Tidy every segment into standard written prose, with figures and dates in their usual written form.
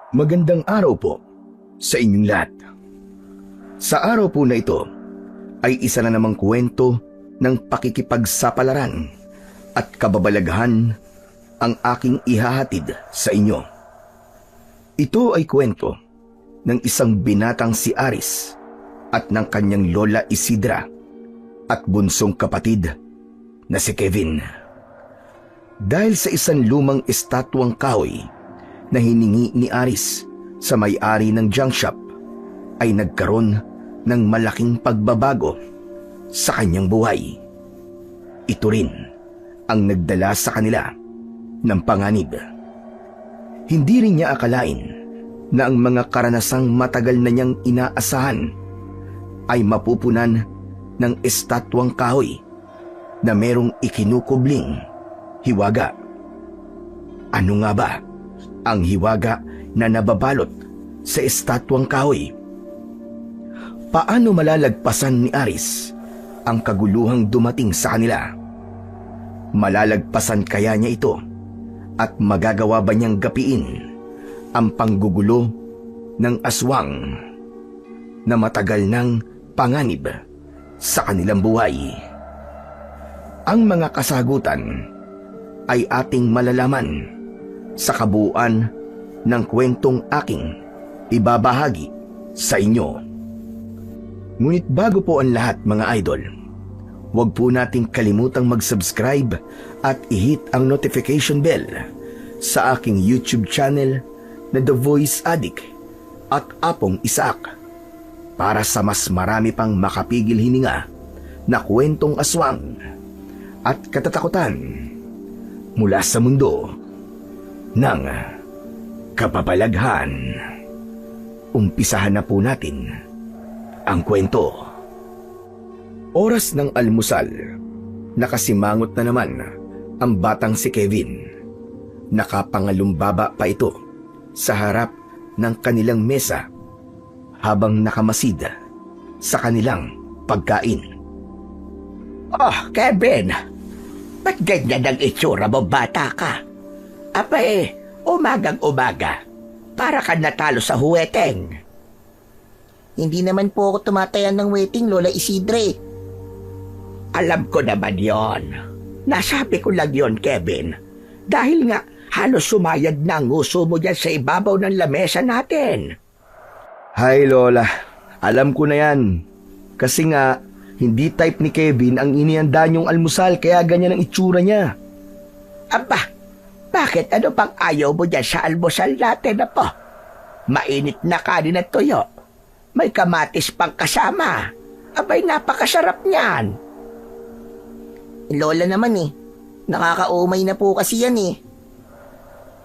Magandang araw po sa inyong lahat. Sa araw po na ito ay isa na namang kwento ng pakikipagsapalaran at kababalaghan ang aking ihahatid sa inyo. Ito ay kwento ng isang binatang si Aris at ng kanyang lola Isidra at bunsong kapatid na si Kevin. Dahil sa isang lumang estatwang kahoy na hiningi ni Aris sa may-ari ng junk shop, ay nagkaroon ng malaking pagbabago sa kanyang buhay. Ito rin ang nagdala sa kanila ng panganib. Hindi rin niya akalain na ang mga karanasang matagal na niyang inaasahan ay mapupunan ng estatwang kahoy na merong ikinukubling hiwaga. Ano nga ba ang hiwaga na nababalot sa estatwang kahoy? Paano malalagpasan ni Aris ang kaguluhang dumating sa kanila? Malalagpasan kaya niya ito at magagawa ba niyang gapiin ang panggugulo ng aswang na matagal ng panganib sa kanilang buhay? Ang mga kasagutan ay ating malalaman sa kabuuan ng kwentong aking ibabahagi sa inyo. Ngunit bago po ang lahat, mga idol, huwag po nating kalimutang mag-subscribe at i-hit ang notification bell sa aking YouTube channel na The Voice Addict at Apong Isaac para sa mas marami pang makapigil hininga na kwentong aswang at katatakutan mula sa mundo ng kababalaghan. Umpisahan na po natin ang kwento. Oras ng almusal, nakasimangot na naman ang batang si Kevin. Nakapangalumbaba pa ito sa harap ng kanilang mesa habang nakamasid sa kanilang pagkain. Oh, Kevin! Ba't ganyan ang itsura mo, bata ka? Abay, umagang-umaga. Para ka natalo sa huweteng. Hindi naman po ako tumatayan ng wedding, Lola Isidre. Alam ko naman yon. Nasabi ko lang yon, Kevin. Dahil nga, halos sumayad na ang nguso mo dyan sa ibabaw ng lamesa natin. Hi Lola, alam ko na yan. Kasi nga, hindi type ni Kevin ang inihanda niyong almusal kaya ganyan ang itsura niya. Aba, bakit ano pang ayaw mo dyan sa almusal natin na po? Mainit na kanin at tuyo. May kamatis pang kasama. Abay, napakasarap niyan. Lola naman nakakaumay na po kasi yan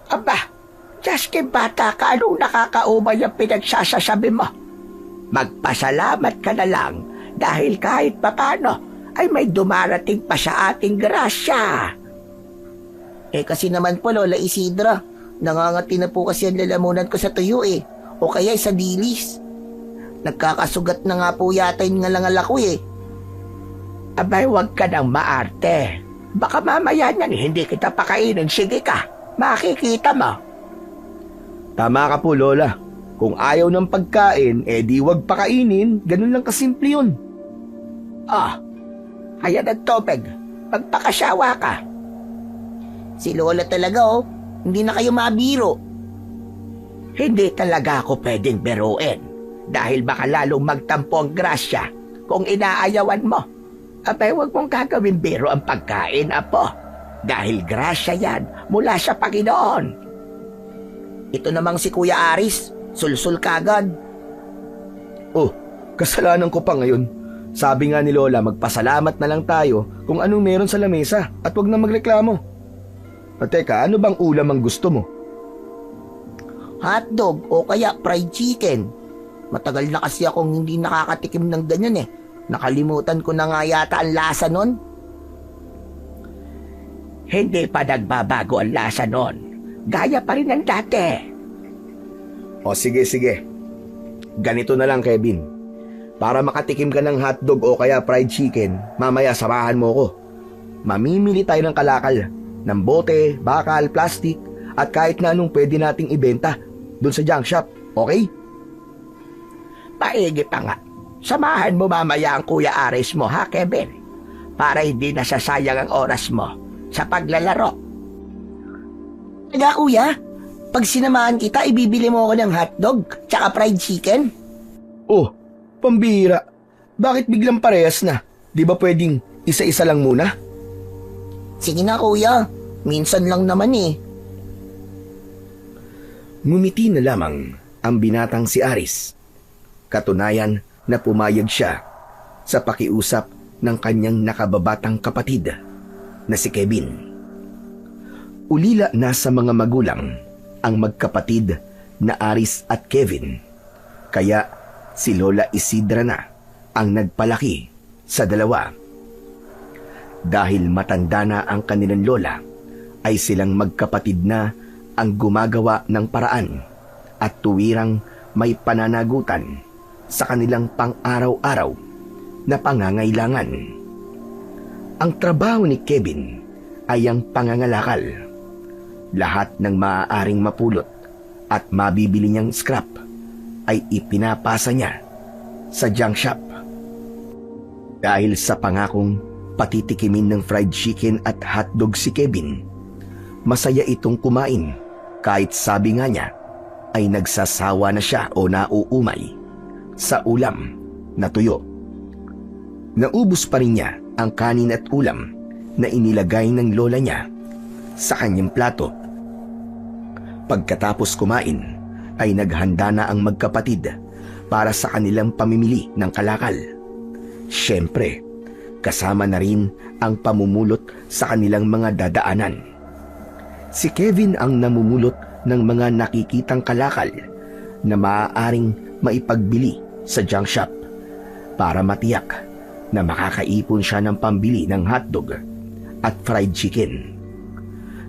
Aba, Jaske bata ka, anong nakakaumay ang pinagsasasabi mo? Magpasalamat ka na lang dahil kahit papano ay may dumarating pa sa ating grasya. Kasi naman po, Lola Isidra, nangangati na po kasi ang lalamunan ko sa tuyo o kaya sa dilis. Nagkakasugat na nga po yata yung ngalangal ako Abay, huwag ka nang maarte. Baka mamaya niyan hindi kita pakainin. Sige ka, makikita mo. Tama ka po Lola. Kung ayaw ng pagkain, di wag pakainin. Ganun lang kasimple yun. Ayan ang tubig. Magpakasawa ka. Si Lola talaga hindi na kayo mabiro. Hindi talaga ako pwedeng biruin dahil baka lalong magtampo ang grasya kung inaayawan mo. Abay, huwag mong gagawin biro ang pagkain, apo. Dahil grasya yan mula sa Panginoon. Ito namang si Kuya Aris, sulsul kagad. Oh, kasalanan ko pa ngayon. Sabi nga ni Lola, magpasalamat na lang tayo kung anong meron sa lamesa at huwag na magreklamo. Teka, ano bang ulam ang gusto mo? Hotdog o kaya fried chicken. Matagal na kasi akong hindi nakakatikim ng ganyan Nakalimutan ko na nga yata ang lasa nun. Hindi pa nagbabago ang lasa nun. Gaya pa rin ng dati. O sige. Ganito na lang, Kevin. Para makatikim ka ng hotdog o kaya fried chicken, mamaya samahan mo ko. Mamimili tayo ng kalakal, ng bote, bakal, plastic, at kahit na anong pwede nating ibenta doon sa junk shop, okay? Paigi pa nga. Samahan mo mamaya ang Kuya Aris mo, ha, Kevin? Para hindi nasasayang ang oras mo sa paglalaro. Talaga kuya, pag sinamahan kita, ibibili mo ako ng hotdog tsaka fried chicken. Oh, pambira. Bakit biglang parehas na? Di ba pwedeng isa-isa lang muna? Sige na kuya, minsan lang naman eh. Ngumiti na lamang ang binatang si Aris. Katunayan na pumayag siya sa pakiusap ng kanyang nakababatang kapatid na si Kevin. Ulila na sa mga magulang ang magkapatid na Aris at Kevin, kaya si Lola Isidra na ang nagpalaki sa dalawa. Dahil matanda na ang kanilang lola, ay silang magkapatid na ang gumagawa ng paraan at tuwirang may pananagutan sa kanilang pang-araw-araw na pangangailangan. Ang trabaho ni Kevin ay ang pangangalakal. Lahat ng maaaring mapulot at mabibili niyang scrap ay ipinapasa niya sa junk shop. Dahil sa pangakong patitikimin ng fried chicken at hotdog si Kevin, masaya itong kumain kahit sabi nga niya ay nagsasawa na siya o nauumay sa ulam na tuyo. Naubos pa rin niya ang kanin at ulam na inilagay ng lola niya sa kanyang plato. Pagkatapos kumain ay naghanda na ang magkapatid para sa kanilang pamimili ng kalakal. Siyempre, kasama na rin ang pamumulot sa kanilang mga dadaanan. Si Kevin ang namumulot ng mga nakikitang kalakal na maaaring maipagbili sa junk shop para matiyak na makakaipon siya ng pambili ng hotdog at fried chicken.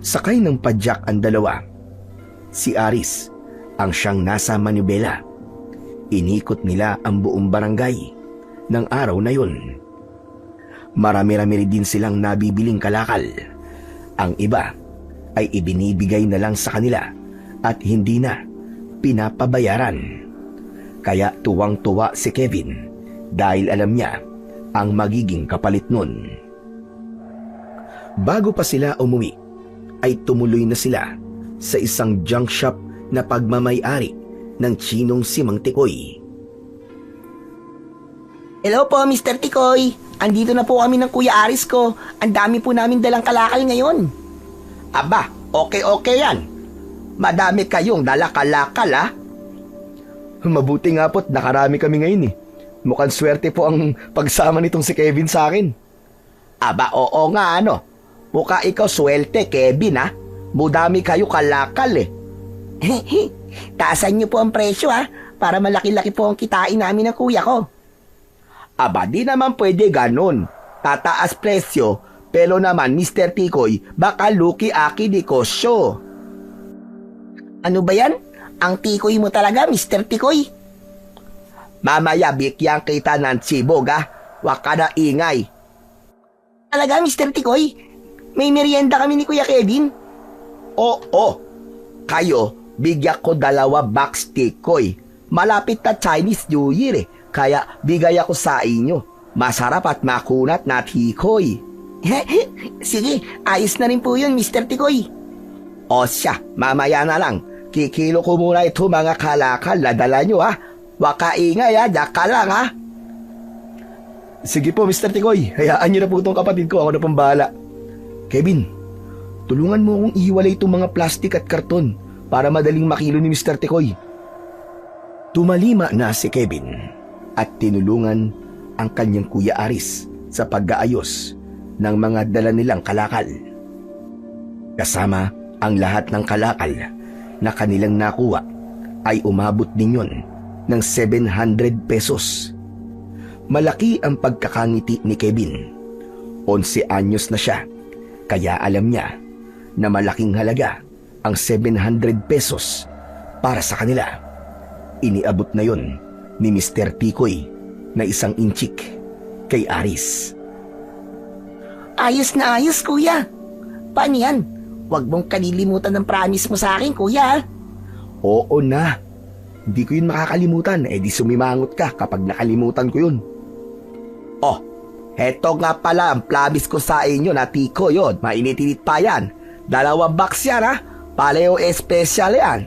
Sakay ng padyak ang dalawa. Si Aris ang siyang nasa manibela. Inikot nila ang buong barangay ng araw na yun. Marami-rami din silang nabibiling kalakal. Ang iba ay ibinibigay na lang sa kanila at hindi na pinapabayaran. Kaya tuwang-tuwa si Kevin dahil alam niya ang magiging kapalit nun. Bago pa sila umuwi, ay tumuloy na sila sa isang junk shop na pagmamay-ari ng Chinong si Mang Tikoy. Hello po, Mr. Tikoy. Andito na po kami ng Kuya Aris ko. Ang dami po namin dalang kalakal ngayon. Aba, okay yan. Madami kayong dala kalakal, ha? Mabuti nga po't nakarami kami ngayon eh. Mukhang swerte po ang pagsama nitong si Kevin sa akin. Aba, oo nga, ano? Mukha ikaw swerte, Kevin, ha? Mudami kayo kalakal, eh. Taasan niyo po ang presyo ha, para malaki-laki po ang kitain namin ng kuya ko. Aba, di naman pwede ganun. Tataas presyo, pero naman, Mr. Tikoy, baka luki-aki di kosyo. Ano ba yan? Ang tikoy mo talaga, Mr. Tikoy. Mamaya, bigyan kita ng sibog, ha? Wag ka na ingay. Talaga, Mr. Tikoy? May merienda kami ni Kuya Kevin. Oo. Kayo, bigyan ko 2 box tikoy. Malapit na Chinese New Year, eh. Kaya bigay ako sa inyo. Masarap at makunat na tikoy. Sige, ayos na rin po yun, Mr. Tikoy. O siya, mamaya na lang. Kikilo ko muna ito mga kalakal na dala nyo, ha? Wag ka ingay, ha? Diyak ka lang, ha? Sige po, Mr. Tikoy. Hayaan niyo na po itong kapatid ko. Ako na pong bahala. Kevin, tulungan mo akong ihiwalay itong mga plastik at karton para madaling makilo ni Mr. Tikoy. Tumalima na si Kevin at tinulungan ang kanyang Kuya Aris sa pag-aayos ng mga dala nilang kalakal. Kasama ang lahat ng kalakal na kanilang nakuha ay umabot din yun ng 700 pesos. Malaki ang pagkakangiti ni Kevin. 11 anyos na siya, kaya alam niya na malaking halaga ang 700 pesos para sa kanila. Iniabot na yon ni Mr. Tikoy na 1 inchik kay Aris. Ayos na ayos, kuya. Paano yan? Huwag mong kalilimutan ng promise mo sa akin, kuya. Oo na. Hindi ko yun makakalimutan. Di sumimangot ka kapag nakalimutan ko yun. Oh, heto nga pala ang promise ko sa inyo na tiko yun. Mainit-init pa yan. 2 box yan ha. Paleo special yan.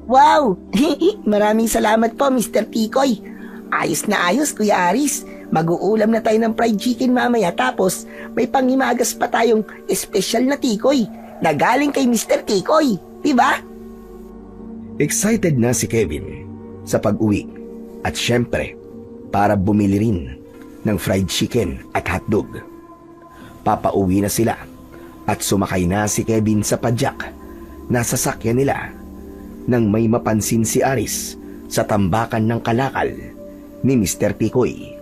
Wow! Maraming salamat po, Mr. Tikoy. Ayos na ayos, Kuya Aris. Mag-uulam na tayo ng fried chicken mamaya tapos may panghimagas pa tayong special na tikoy na galing kay Mr. Tikoy. Diba? Excited na si Kevin sa pag-uwi at syempre para bumili rin ng fried chicken at hotdog. Papauwi na sila at sumakay na si Kevin sa padyak na sasakyan nila nang may mapansin si Aris sa tambakan ng kalakal ni Mr. Tikoy.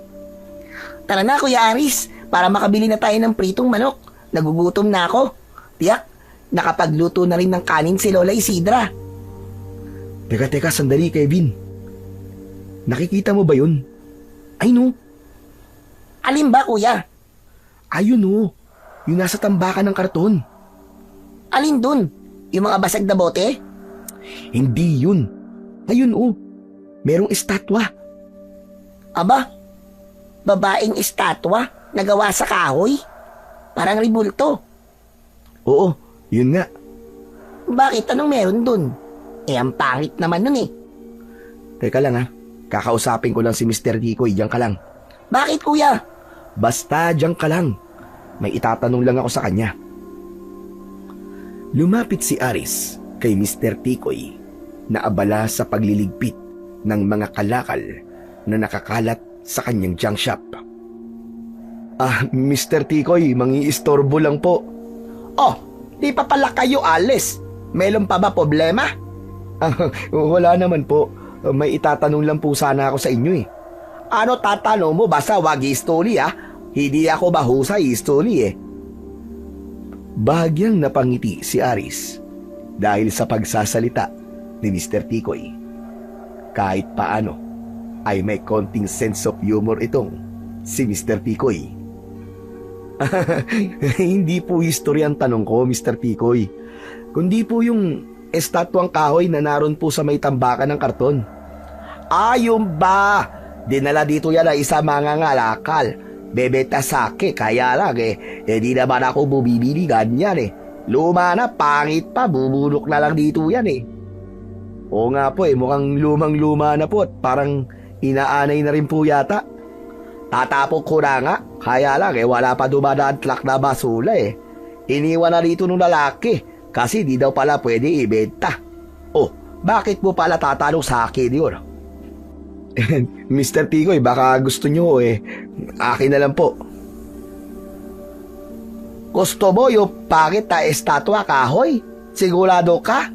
Tara na, Kuya Aris, para makabili na tayo ng pritong manok. Nagugutom na ako. Tiyak, nakapagluto na rin ng kanin si Lola Isidra. Teka, sandali Kevin. Nakikita mo ba yun? Ay no, Alin ba, Kuya? ayun no. Yung nasa tambakan ng karton. Alin dun? Yung mga basag na bote? Hindi yun. Ayun oh. Merong estatwa. Aba, babaeng estatwa na gawa sa kahoy? Parang ribulto. Oo, yun nga. Bakit? Anong meron dun? Ang pangit naman nun eh. Teka lang ha. Kakausapin ko lang si Mr. Tikoy. Diyan ka lang. Bakit, Kuya? Basta diyan ka lang. May itatanong lang ako sa kanya. Lumapit si Aris kay Mr. Tikoy na abala sa pagliligpit ng mga kalakal na nakakalat sa kanyang junk shop. Mr. Tikoy, mangiistorbo lang po. Oh, di pa pala kayo alis. Meron pa ba problema? Wala naman po. May itatanong lang po sana ako sa inyo eh. Ano tatanong mo? Basta wag history ah. Hindi ako bahusay history eh. Bahagyang napangiti si Aris dahil sa pagsasalita ni Mr. Tikoy. Kahit paano ay may konting sense of humor itong si Mr. Tikoy. Hindi po history ang tanong ko, Mr. Tikoy. Kundi po yung estatwang kahoy na naroon po sa may tambakan ng karton. Yung ba? Dinala dito yan ang isa mga ngalakal. Bebeta sake, kaya lang di naman ako bumibili ganyan eh. Luma na, pangit pa, bubulok na lang dito yan eh. Oo nga po mukhang lumang-luma na po at parang inaanay na rin po yata. Tatapok ko na nga, kaya lang wala pa dumadaan truck na basura eh. Iniwan na dito nung lalaki, kasi di daw pala pwede ibenta. Oh, bakit mo pala tatanong sa akin yun? Mr. Tikoy, baka gusto nyo akin na lang po. Gusto mo yung pangit na estatwa kahoy? Sigurado ka?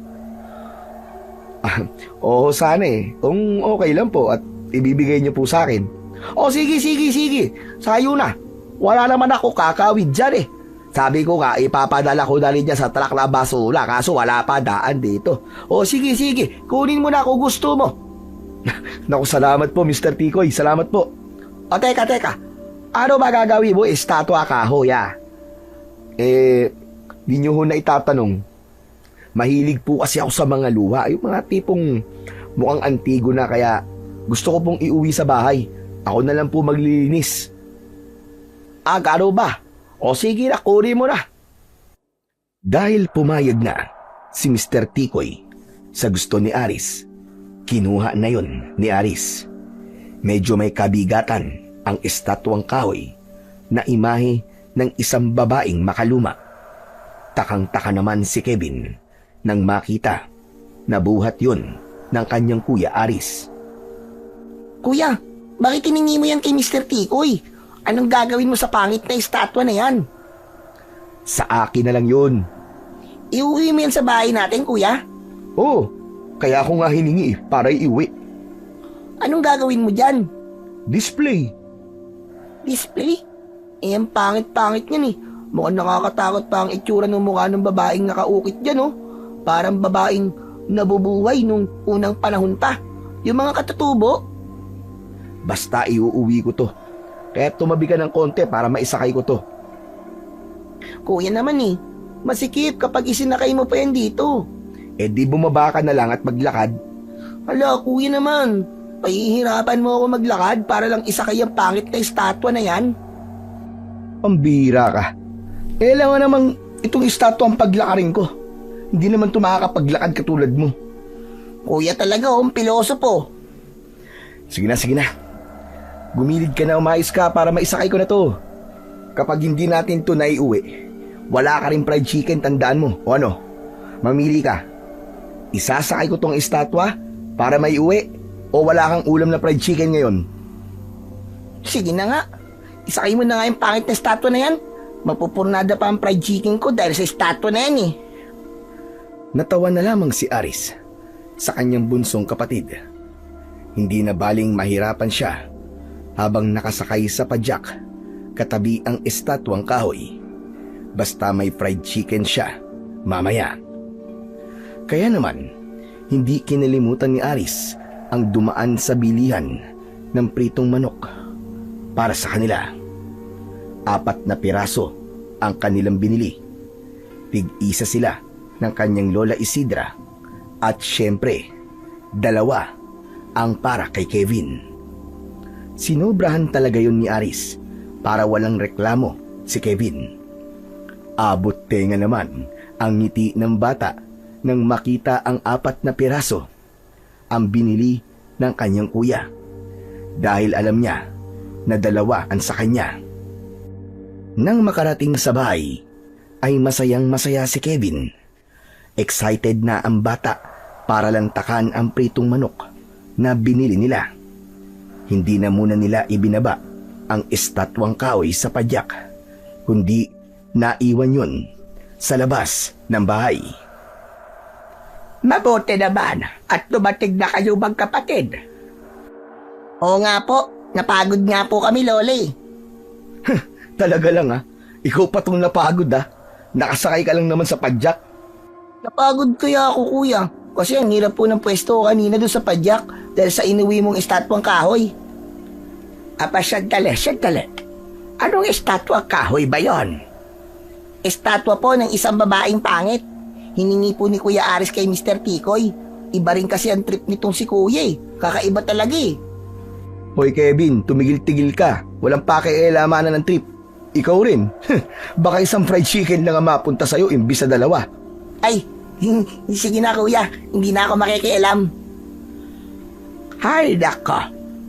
Oo, sana kung okay lang po at ibibigay nyo po sa akin. O sige. Sayo na. Wala naman ako kakawid dyan eh. Sabi ko nga, ipapadala ko na rin niya sa truck na basura kaso wala pa daan dito. O sige, kunin mo na kung gusto mo. Naku, salamat po Mr. Tikoy, salamat po. O teka. Ano magagawin mo estatwa kahoy ah? Di nyo ho na itatanong. Mahilig po kasi ako sa mga luha. Yung mga tipong mukhang antigo na kaya gusto ko pong iuwi sa bahay. Ako na lang po maglilinis. Gano ba? O sige na, kunin mo na. Dahil pumayag na si Mr. Tikoy sa gusto ni Aris, kinuha na yon ni Aris. Medyo may kabigatan ang estatwang kahoy na imahe ng isang babaeng makaluma. Takang-taka naman si Kevin nang makita na buhat yon ng kanyang kuya Aris. Kuya, bakit hiningi mo yan kay Mr. Tikoy? Anong gagawin mo sa pangit na estatwa na yan? Sa akin na lang yun. Iuwi mo yan sa bahay natin, Kuya? Oo, kaya ako nga hiningi para iuwi. Anong gagawin mo dyan? Display. Display? Ang pangit-pangit yan eh. Mukhang nakakatakot pa ang itsura ng mukha ng babaeng nakaukit dyan oh. Parang babaeng nabubuhay nung unang panahon pa. Yung mga katutubo. Basta iuuwi ko to. Kaya tumabi ka ng konti para maisakay ko to. Kuya naman masikip kapag isinakay mo pa yan dito. di bumaba ka na lang at maglakad. Hala, kuya naman. Pahihirapan mo ako maglakad para lang isakay ang pangit na estatwa na yan. Pambira ka. Alam nga namang itong estatwa ang paglakarin ko. Hindi naman ito makakapaglakad katulad mo. Kuya talaga, pilosopo. Sige na, sige na. Gumilid ka na, umayos ka para maisakay ko na to. Kapag hindi natin to naiuwi, wala ka rin fried chicken, tandaan mo. O ano? Mamili ka. Isasakay ko tong estatwa para maiuwi o wala kang ulam na fried chicken ngayon? Sige na nga. Isakay mo na nga yung pangit na estatwa na yan. Mapupurnada pa ang fried chicken ko dahil sa estatwa na yan eh. Natawa na lamang si Aris sa kanyang bunsong kapatid. Hindi na baling mahirapan siya habang nakasakay sa padyak katabi ang estatwang kahoy. Basta may fried chicken siya mamaya. Kaya naman, hindi kinalimutan ni Aris ang dumaan sa bilihan ng pritong manok para sa kanila. 4 na piraso ang kanilang binili. Tig-isa sila ng kanyang lola Isidra at syempre, 2 ang para kay Kevin. Sinobrahan talaga yun ni Aris para walang reklamo si Kevin. Abot tenga naman ang ngiti ng bata nang makita ang 4 na piraso ang binili ng kanyang kuya dahil alam niya na 2 ang sa kanya. Nang makarating sa bahay ay masayang masaya si Kevin. Excited na ang bata para lantakan ang pritong manok na binili nila. Hindi na muna nila ibinaba ang estatwang kahoy sa padyak, kundi naiwan yun sa labas ng bahay. Mabuti naman at dumating na kayo magkapatid. Oo nga po, napagod nga po kami, Loli. Talaga lang ha, ikaw pa tong napagod ha. Nakasakay ka lang naman sa padyak. Napagod kaya ako, kuya. Kasi ang hirap po ng pwesto ko kanina doon sa padyak dahil sa inuwi mong estatwang kahoy. Apa, sandali. Anong estatwa kahoy ba yon? Estatwa po ng isang babaeng pangit. Hiningi po ni Kuya Aris kay Mr. Tikoy. Iba rin kasi ang trip nitong si Kuya eh. Kakaiba talaga eh. Hoy Kevin, tumigil-tigil ka. Walang pakialamanan ng trip. Ikaw rin. Baka isang fried chicken lang ang mapunta sa'yo imbis sa 2. Ay, sige na kuya. Hindi na ako makikialam. Hay nako,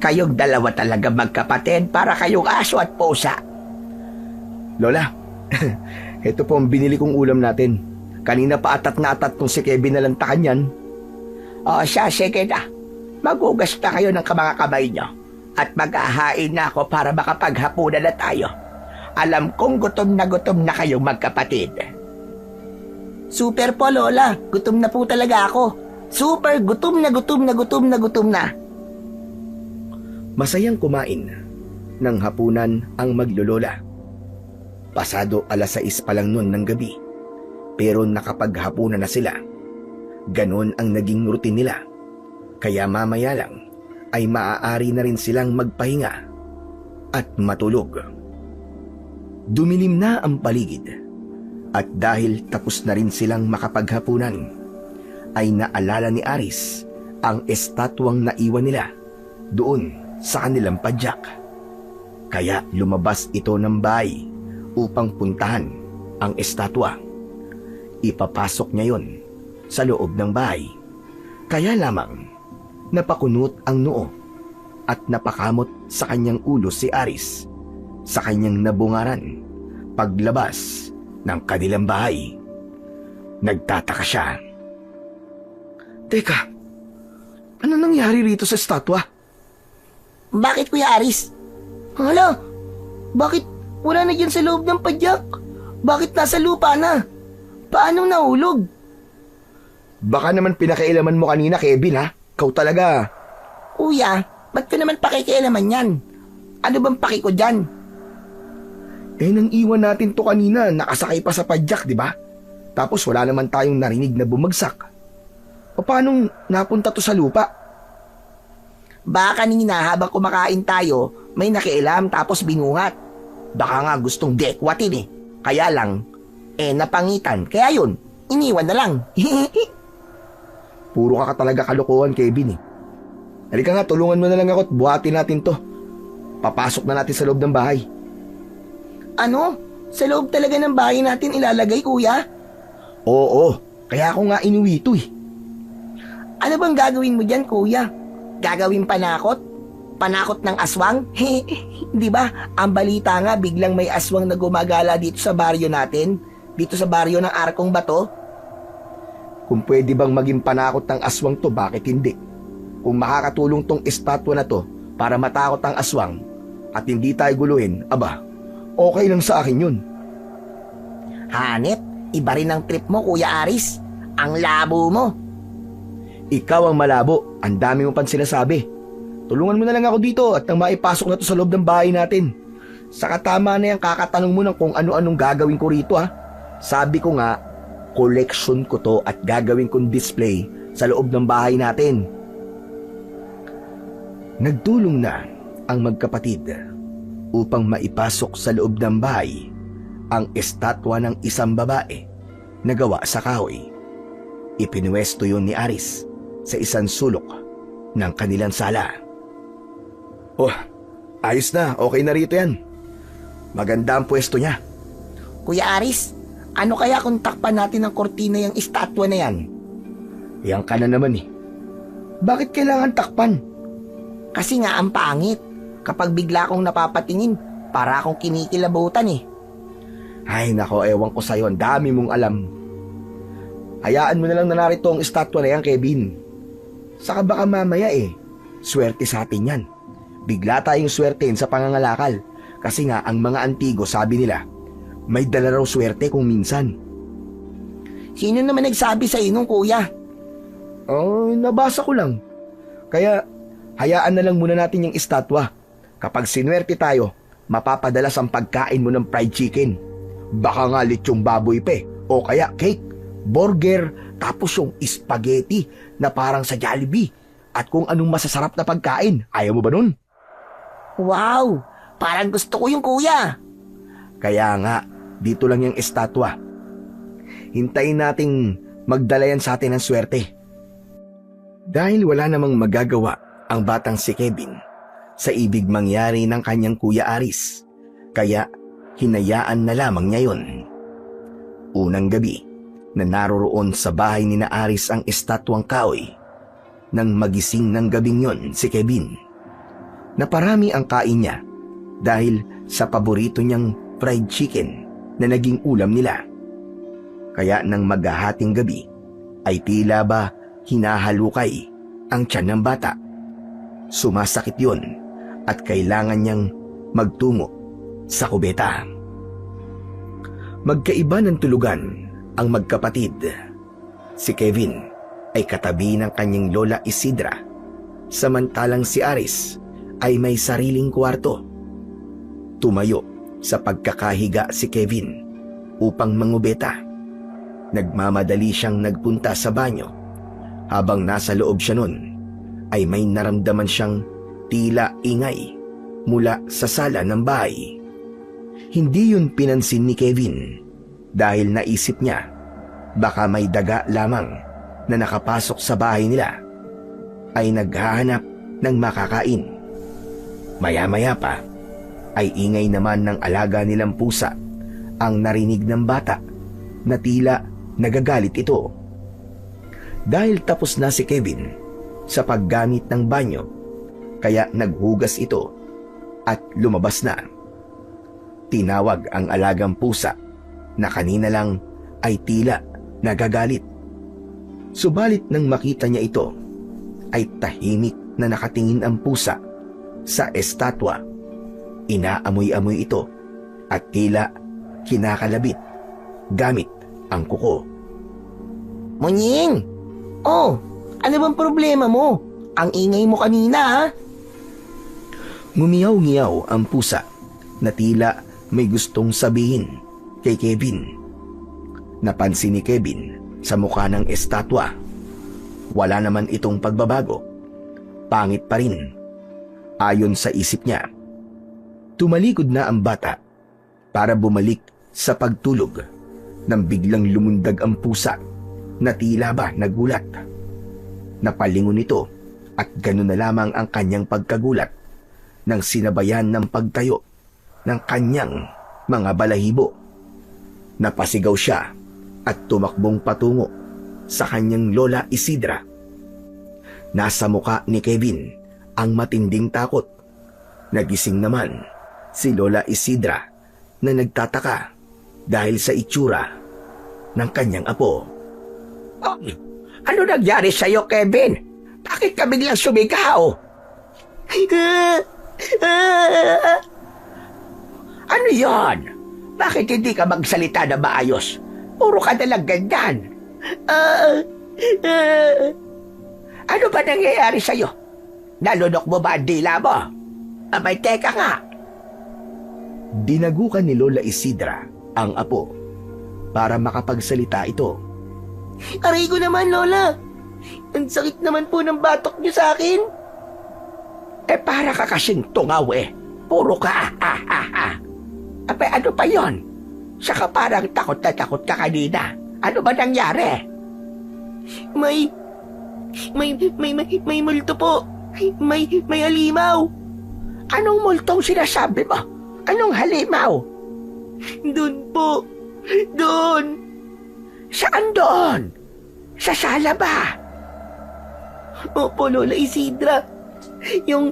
kayong 2 talaga magkapatid para kayong aso at pusa. Lola, ito po ang binili kong ulam natin. Kanina pa atat na atat tong si Kevin na lantakan yan. O siya, sige na. Magugas na kayo ng mga kamay nyo at mag-ahain na ako para makapaghapunan na tayo. Alam kong gutom na kayong magkapatid. Super po, Lola. Gutom na po talaga ako. Super gutom na. Masayang kumain ng hapunan ang maglolola. Pasado 6:00 pa lang noon ng gabi, pero nakapaghapunan na sila. Ganon ang naging routine nila. Kaya mamaya lang ay maaari na rin silang magpahinga at matulog. Dumilim na ang paligid at dahil tapos na rin silang makapaghapunan, ay naalala ni Aris ang estatwang naiwan nila doon sa kanilang padyak. Kaya lumabas ito ng bahay upang puntahan ang estatwa. Ipapasok niya yon sa loob ng bahay. Kaya lamang napakunot ang noo at napakamot sa kanyang ulo si Aris sa kanyang nabungaran paglabas ng kanilang bahay. Nagtataka siya. Teka, ano nangyari rito sa estatwa? Bakit, Kuya Aris? Hala, bakit wala na dyan sa loob ng padyak? Bakit nasa lupa na? Paano nahulog? Baka naman pinakailaman mo kanina, Kevin ha? Kau talaga. Kuya, ba't ko naman pakikialaman yan? Ano bang paki ko dyan? Nang iwan natin to kanina, nakasakay pa sa padyak, di ba? Tapos wala naman tayong narinig na bumagsak. Paano napunta to sa lupa? Baka kanina habang kumakain tayo, may nakialam tapos binungat. Baka nga gustong dekwatin eh. Kaya lang, napangitan. Kaya yun, iniwan na lang. Puro ka talaga kalokohan, Kevin eh. Halika nga, tulungan mo na lang ako at buhatin natin to. Papasok na natin sa loob ng bahay. Ano? Sa loob talaga ng bahay natin ilalagay, kuya? Oo, kaya ako nga inuwi ito eh. Ano bang gagawin mo dyan, kuya? Gagawin panakot? Panakot ng aswang? Di ba? Ang balita nga, biglang may aswang na gumagala dito sa baryo natin. Dito sa baryo ng Arkong Bato. Kung pwede bang maging panakot ng aswang to, bakit hindi? Kung makakatulong tong estatwa na to para matakot ang aswang at hindi tayo guluhin, aba, okay lang sa akin yun. Hanep, iba rin ang trip mo, Kuya Aris. Ang labo mo. Ikaw ang malabo, ang dami mo pang sinasabi. Tulungan mo na lang ako dito at nang maipasok na to sa loob ng bahay natin. Saka tama na yung kakatanong mo ng kung ano-anong gagawin ko rito ha. Sabi ko nga, collection ko to at gagawin kong display sa loob ng bahay natin. Nagtulong na ang magkapatid upang maipasok sa loob ng bahay ang estatwa ng isang babae na gawa sa kahoy. Ipinuwesto yun ni Aris sa isang sulok ng kanilang sala. Oh, ayos na. Okay na rito yan. Maganda ang pwesto niya. Kuya Aris, ano kaya kung takpan natin ng kortina yung estatwa na yan? Yan ka na naman eh. Bakit kailangan takpan? Kasi nga ang pangit. Kapag bigla akong napapatingin, para akong kinikilabutan eh. Ay nako, ewan ko sa'yo. Ang dami mong alam. Hayaan mo na lang na narito ang estatwa na yan, Kevin. Saka baka mamaya swerte sa atin yan. Bigla tayong swertein sa pangangalakal. Kasi nga ang mga antigo, sabi nila, may dala raw swerte kung minsan. Sino naman nagsabi sa inong, kuya? Oh, nabasa ko lang. Kaya hayaan na lang muna natin yung estatwa. Kapag sinwerte tayo, mapapadalas ang pagkain mo ng fried chicken. Baka nga lechong baboy pe, o kaya cake, burger, tapos yung spaghetti na parang sa Jollibee. At kung anong masasarap na pagkain, ayaw mo ba nun? Wow! Parang gusto ko yung kuya. Kaya nga, dito lang yung estatwa. Hintayin nating magdala yan sa atin ng swerte. Dahil wala namang magagawa ang batang si Kevin sa ibig mangyari ng kanyang Kuya Aris, kaya hinayaan na lamang niya yun. Unang gabi na naroroon sa bahay ni na Aris ang estatwang kahoy, nang magising ng gabing yon si Kevin. Naparami ang kain niya dahil sa paborito niyang fried chicken na naging ulam nila. Kaya nang maghahating gabi ay tila ba hinahalukay ang tiyan ng bata. Sumasakit yun at kailangan niyang magtungo sa kubeta. Magkaiba ng tulugan ang magkapatid. Si Kevin ay katabi ng kanyang lola Isidra, samantalang si Aris ay may sariling kwarto. Tumayo sa pagkakahiga si Kevin upang mangubeta. Nagmamadali siyang nagpunta sa banyo. Habang nasa loob siya nun, ay may naramdaman siyang tila ingay mula sa sala ng bahay. Hindi yun pinansin ni Kevin dahil naisip niya baka may daga lamang na nakapasok sa bahay nila ay naghahanap ng makakain. Maya-maya pa ay ingay naman ng alaga nilang pusa ang narinig ng bata na tila nagagalit ito. Dahil tapos na si Kevin sa paggamit ng banyo, kaya naghugas ito at lumabas na. Tinawag ang alagang pusa na kanina lang ay tila nagagalit. Subalit nang makita niya ito, ay tahimik na nakatingin ang pusa sa estatwa. Inaamoy-amoy ito at tila kinakalabit gamit ang kuko. Munying! Oh, ano bang problema mo? Ang ingay mo kanina, ha? Ngumiyaw-ngiyaw ang pusa na tila may gustong sabihin kay Kevin. Napansin ni Kevin sa mukha ng estatwa. Wala naman itong pagbabago. Pangit pa rin. Ayon sa isip niya. Tumalikod na ang bata para bumalik sa pagtulog nang biglang lumundag ang pusa na tila ba nagulat. Napalingon ito at ganoon na lamang ang kanyang pagkagulat nang sinabayan ng pagtayo ng kanyang mga balahibo. Napasigaw siya at tumakbong patungo sa kanyang Lola Isidra. Nasa muka ni Kevin ang matinding takot. Nagising naman si Lola Isidra na nagtataka dahil sa itsura ng kanyang apo. Oh, ano nangyari sa'yo, Kevin? Bakit ka biglang sumigaw? Ano yon? Bakit hindi ka magsalita na maayos? Puro ka nalang ganyan. Ano ba nangyayari sa'yo? Nalunok mo ba ang dila mo? Abay, teka nga. Dinagukan ni Lola Isidra ang apo para makapagsalita ito. Aray ko naman, Lola. Ang sakit naman po ng batok niyo sa akin. Para ka kasing tungaw Puro ka Abay, ano pa yon? Saka parang takot na takot ka kanina. Ano ba nangyari? May multo po. May halimaw. Anong multong sinasabi mo? Anong halimaw? Doon po. Doon. Saan doon? Sa sala ba? Opo, Lola Isidra. Yung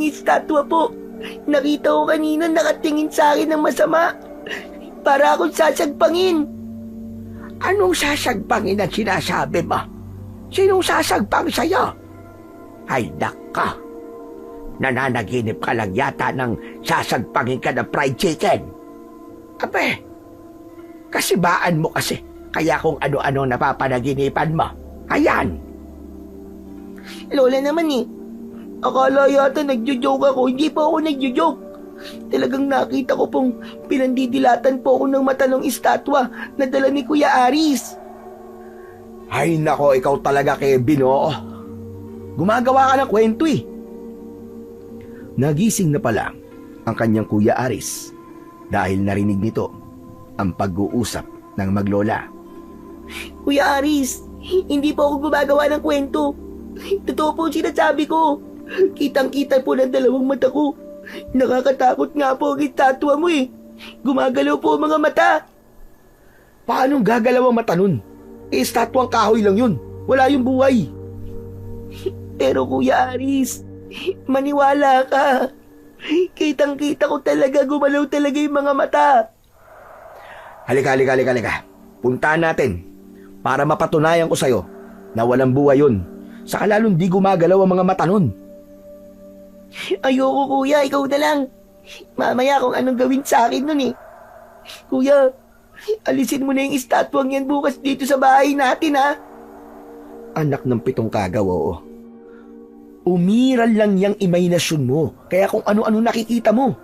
estatwa po. Nakita ko kanina nakatingin sa akin ng masama. Para akong sasagpangin. Anong sasagpangin ang sinasabi mo? Sinong sasagpang sa'yo? Ay, naka. Nananaginip ka lang yata ng sasagpangin ka ng fried chicken. Ape, kasibaan mo kasi. Kaya kung ano-ano napapanaginipan mo. Ayan. Lola naman akala yata nagjo-joke ako. Hindi po ako nagjo-joke. Talagang nakita ko pong pinandidilatan po ako ng mata ng estatwa na dala ni Kuya Aris. Ay nako, ikaw talaga, Kevin, oo. Gumagawa ka ng kwento Nagising na pala ang kanyang Kuya Aris dahil narinig nito ang pag-uusap ng maglola. Kuya Aris, hindi po ako gumagawa ng kwento. Totoo po sinasabi ko. Kitang-kita po ng dalawang mata ko. Nakakatakot nga po ang estatwa mo Gumagalaw po ang mga mata. Paanong gagalaw ang mata nun? Estatwang kahoy lang yun. Wala yung buhay. Pero Kuya Aris, maniwala ka. Kitang-kita ko talaga gumalaw talaga yung mga mata. Halika. Puntahan natin para mapatunayan ko sa'yo na walang buhay yun. Saka lalong di gumagalaw ang mga mata nun. Ayoko, Kuya. Ikaw na lang. Mamaya kung anong gawin sa akin nun Kuya, alisin mo na yung estatwang yan bukas dito sa bahay natin, ha? Anak ng pitong kagaw, oo. Umiral lang yung imahinasyon mo. Kaya kung ano-ano nakikita mo.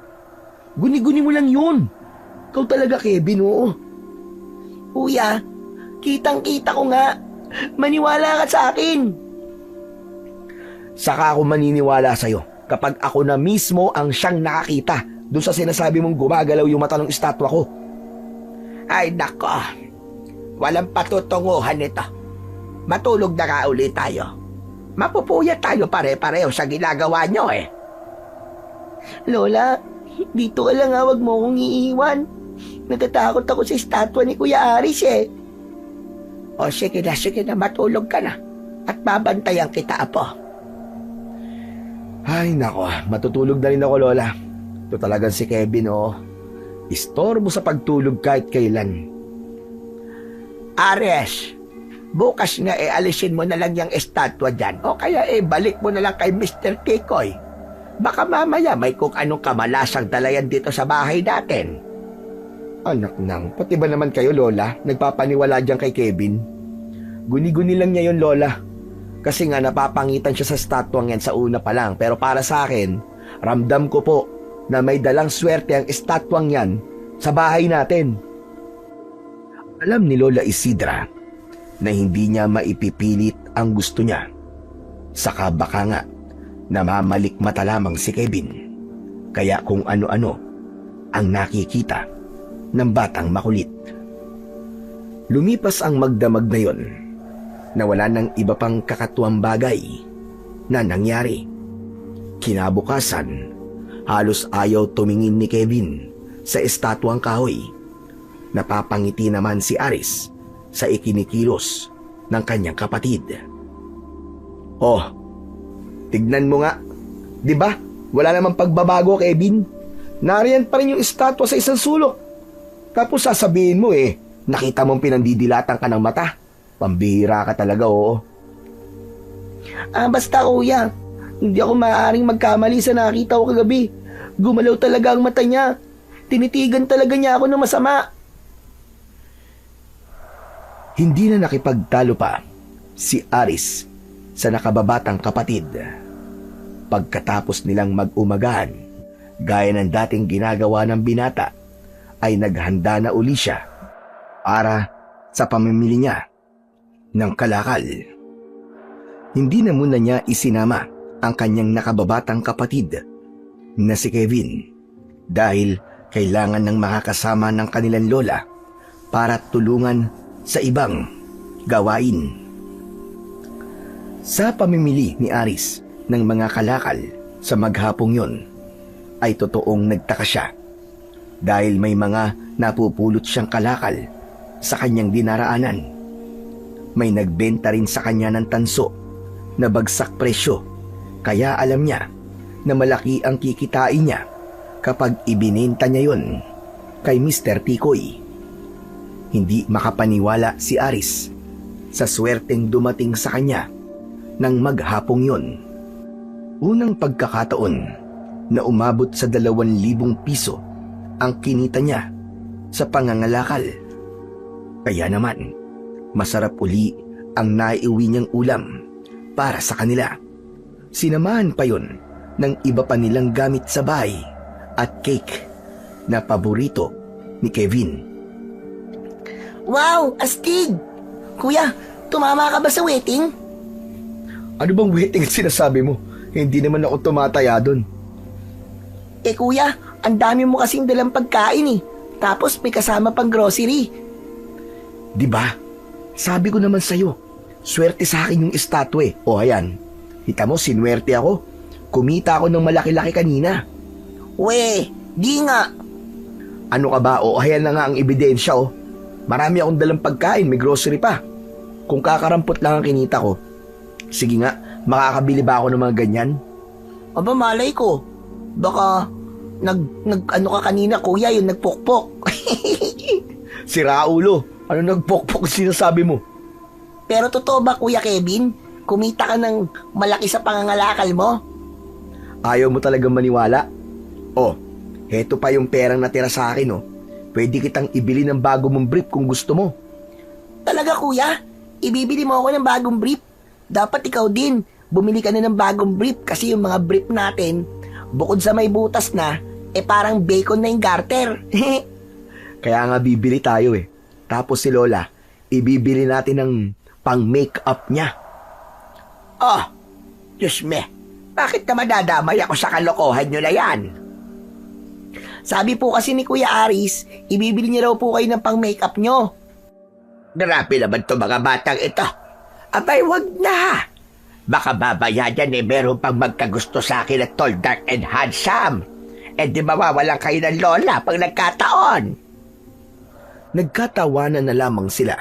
Guni-guni mo lang yun. Ikaw talaga, Kevin, oo. Kuya, kitang-kita ko nga. Maniwala ka sa akin. Saka ako maniniwala sa'yo kapag ako na mismo ang siyang nakakita doon sa sinasabi mong gumagalaw yung mata ng estatwa ko. Ay, nako. Walang patutunguhan nito. Matulog na nga ulit tayo. Mapupuyat tayo pare-pareho sa ginagawa nyo Lola, dito ka lang, huwag mo akong iiwan. Natatakot ako sa estatwa ni Kuya Aris O sige na, matulog ka na. At babantayan kita, apo. Ay nako, matutulog na rin ako, Lola. Ito talagang si Kevin, oo. Istorbo sa pagtulog kahit kailan. Ares, bukas nga alisin mo na lang yung estatwa dyan. O kaya balik mo na lang kay Mr. Kikoy. Baka mamaya may kung anong kamalasang dalayan dito sa bahay natin. Anak nang, pati ba naman kayo, Lola, nagpapaniwala dyan kay Kevin? Guni-guni lang niya yun, Lola. Kasi nga napapangitan siya sa estatwang yan sa una pa lang. Pero para sa akin, ramdam ko po na may dalang swerte ang estatwang yan sa bahay natin. Alam ni Lola Isidra na hindi niya maipipilit ang gusto niya. Saka baka nga namamalikmata lamang si Kevin. Kaya kung ano-ano ang nakikita ng batang makulit. Lumipas ang magdamag na yon na wala ng iba pang kakatuwang bagay na nangyari. Kinabukasan, halos ayaw tumingin ni Kevin sa estatwang kahoy. Napapangiti naman si Aris sa ikinikilos ng kanyang kapatid. Oh, tignan mo nga. 'Di ba? Wala namang pagbabago, Kevin. Nariyan pa rin yung estatwa sa isang sulok. Tapos sasabihin mo nakita mong pinandidilatan ka ng mata. Pambihira ka talaga, oo. Basta kuya, hindi ako maaaring magkamali sa nakita ko kagabi. Gumalaw talaga ang mata niya. Tinitigan talaga niya ako ng masama. Hindi na nakipagtalo pa si Aris sa nakababatang kapatid. Pagkatapos nilang mag-umagahan, gaya ng dating ginagawa ng binata, ay naghanda na uli siya para sa pamimili niya ng kalakal. Hindi na muna niya isinama ang kanyang nakababatang kapatid na si Kevin dahil kailangan ng makakasama ng kanilang lola para tulungan sa ibang gawain. Sa pamimili ni Aris ng mga kalakal sa maghapong yon, ay totoong nagtaka siya dahil may mga napupulot siyang kalakal sa kanyang dinaraanan. May nagbenta rin sa kanya ng tanso na bagsak presyo, kaya alam niya na malaki ang kikitain niya kapag ibinenta niya yon kay Mr. Tikoy. Hindi makapaniwala si Aris sa swerteng dumating sa kanya ng maghapong yon. Unang pagkakataon na umabot sa 2,000 piso ang kinita niya sa pangangalakal. Kaya naman, masarap uli ang naiuwi niyang ulam para sa kanila. Sinamahan pa yon ng iba pa nilang gamit sa bahay at cake na paborito ni Kevin. Wow, astig! Kuya, tumama ka ba sa wedding? Ano bang wedding sinasabi mo? Hindi naman ako tumataya doon. Kuya, ang dami mo kasing dalang pagkain Tapos may kasama pang grocery. Di ba? Sabi ko naman sa'yo, swerte sa akin yung estatwe. O ayan, kita mo sinwerte ako. Kumita ako ng malaki-laki kanina. We, di nga. Ano ka ba? O ayan na nga ang ebidensya Marami akong dalang pagkain, may grocery pa. Kung kakarampot lang ang kinita ko, sige nga, makakabili ba ako ng mga ganyan? Aba, malay ko. Baka ano ka kanina, kuya, yung nagpukpok. Si Raulo, ano nagpokpok sinasabi mo? Pero totoo ba, Kuya Kevin? Kumita ka ng malaki sa pangangalakal mo? Ayaw mo talagang maniwala? Heto pa yung perang natira sa akin Pwede kitang ibili ng bago mong brief kung gusto mo. Talaga, kuya? Ibibili mo ako ng bagong brief? Dapat ikaw din. Bumili ka na ng bagong brief kasi yung mga brief natin, bukod sa may butas na, parang bacon na yung garter. Kaya nga bibili tayo Tapos si Lola, ibibili natin ng pang-makeup niya. Diyos me, bakit na madadamay ako sa kalokohan nyo na yan? Sabi po kasi ni Kuya Aris, ibibili niya raw po kayo ng pang-makeup nyo. Grabe naman to mga batang ito. Abay, wag na. Baka babayadan meron pang magkagusto sa akin na tall, dark, and handsome. Di mawawalan kayo ng lola pag nagkataon. Nagkatawanan na lamang sila.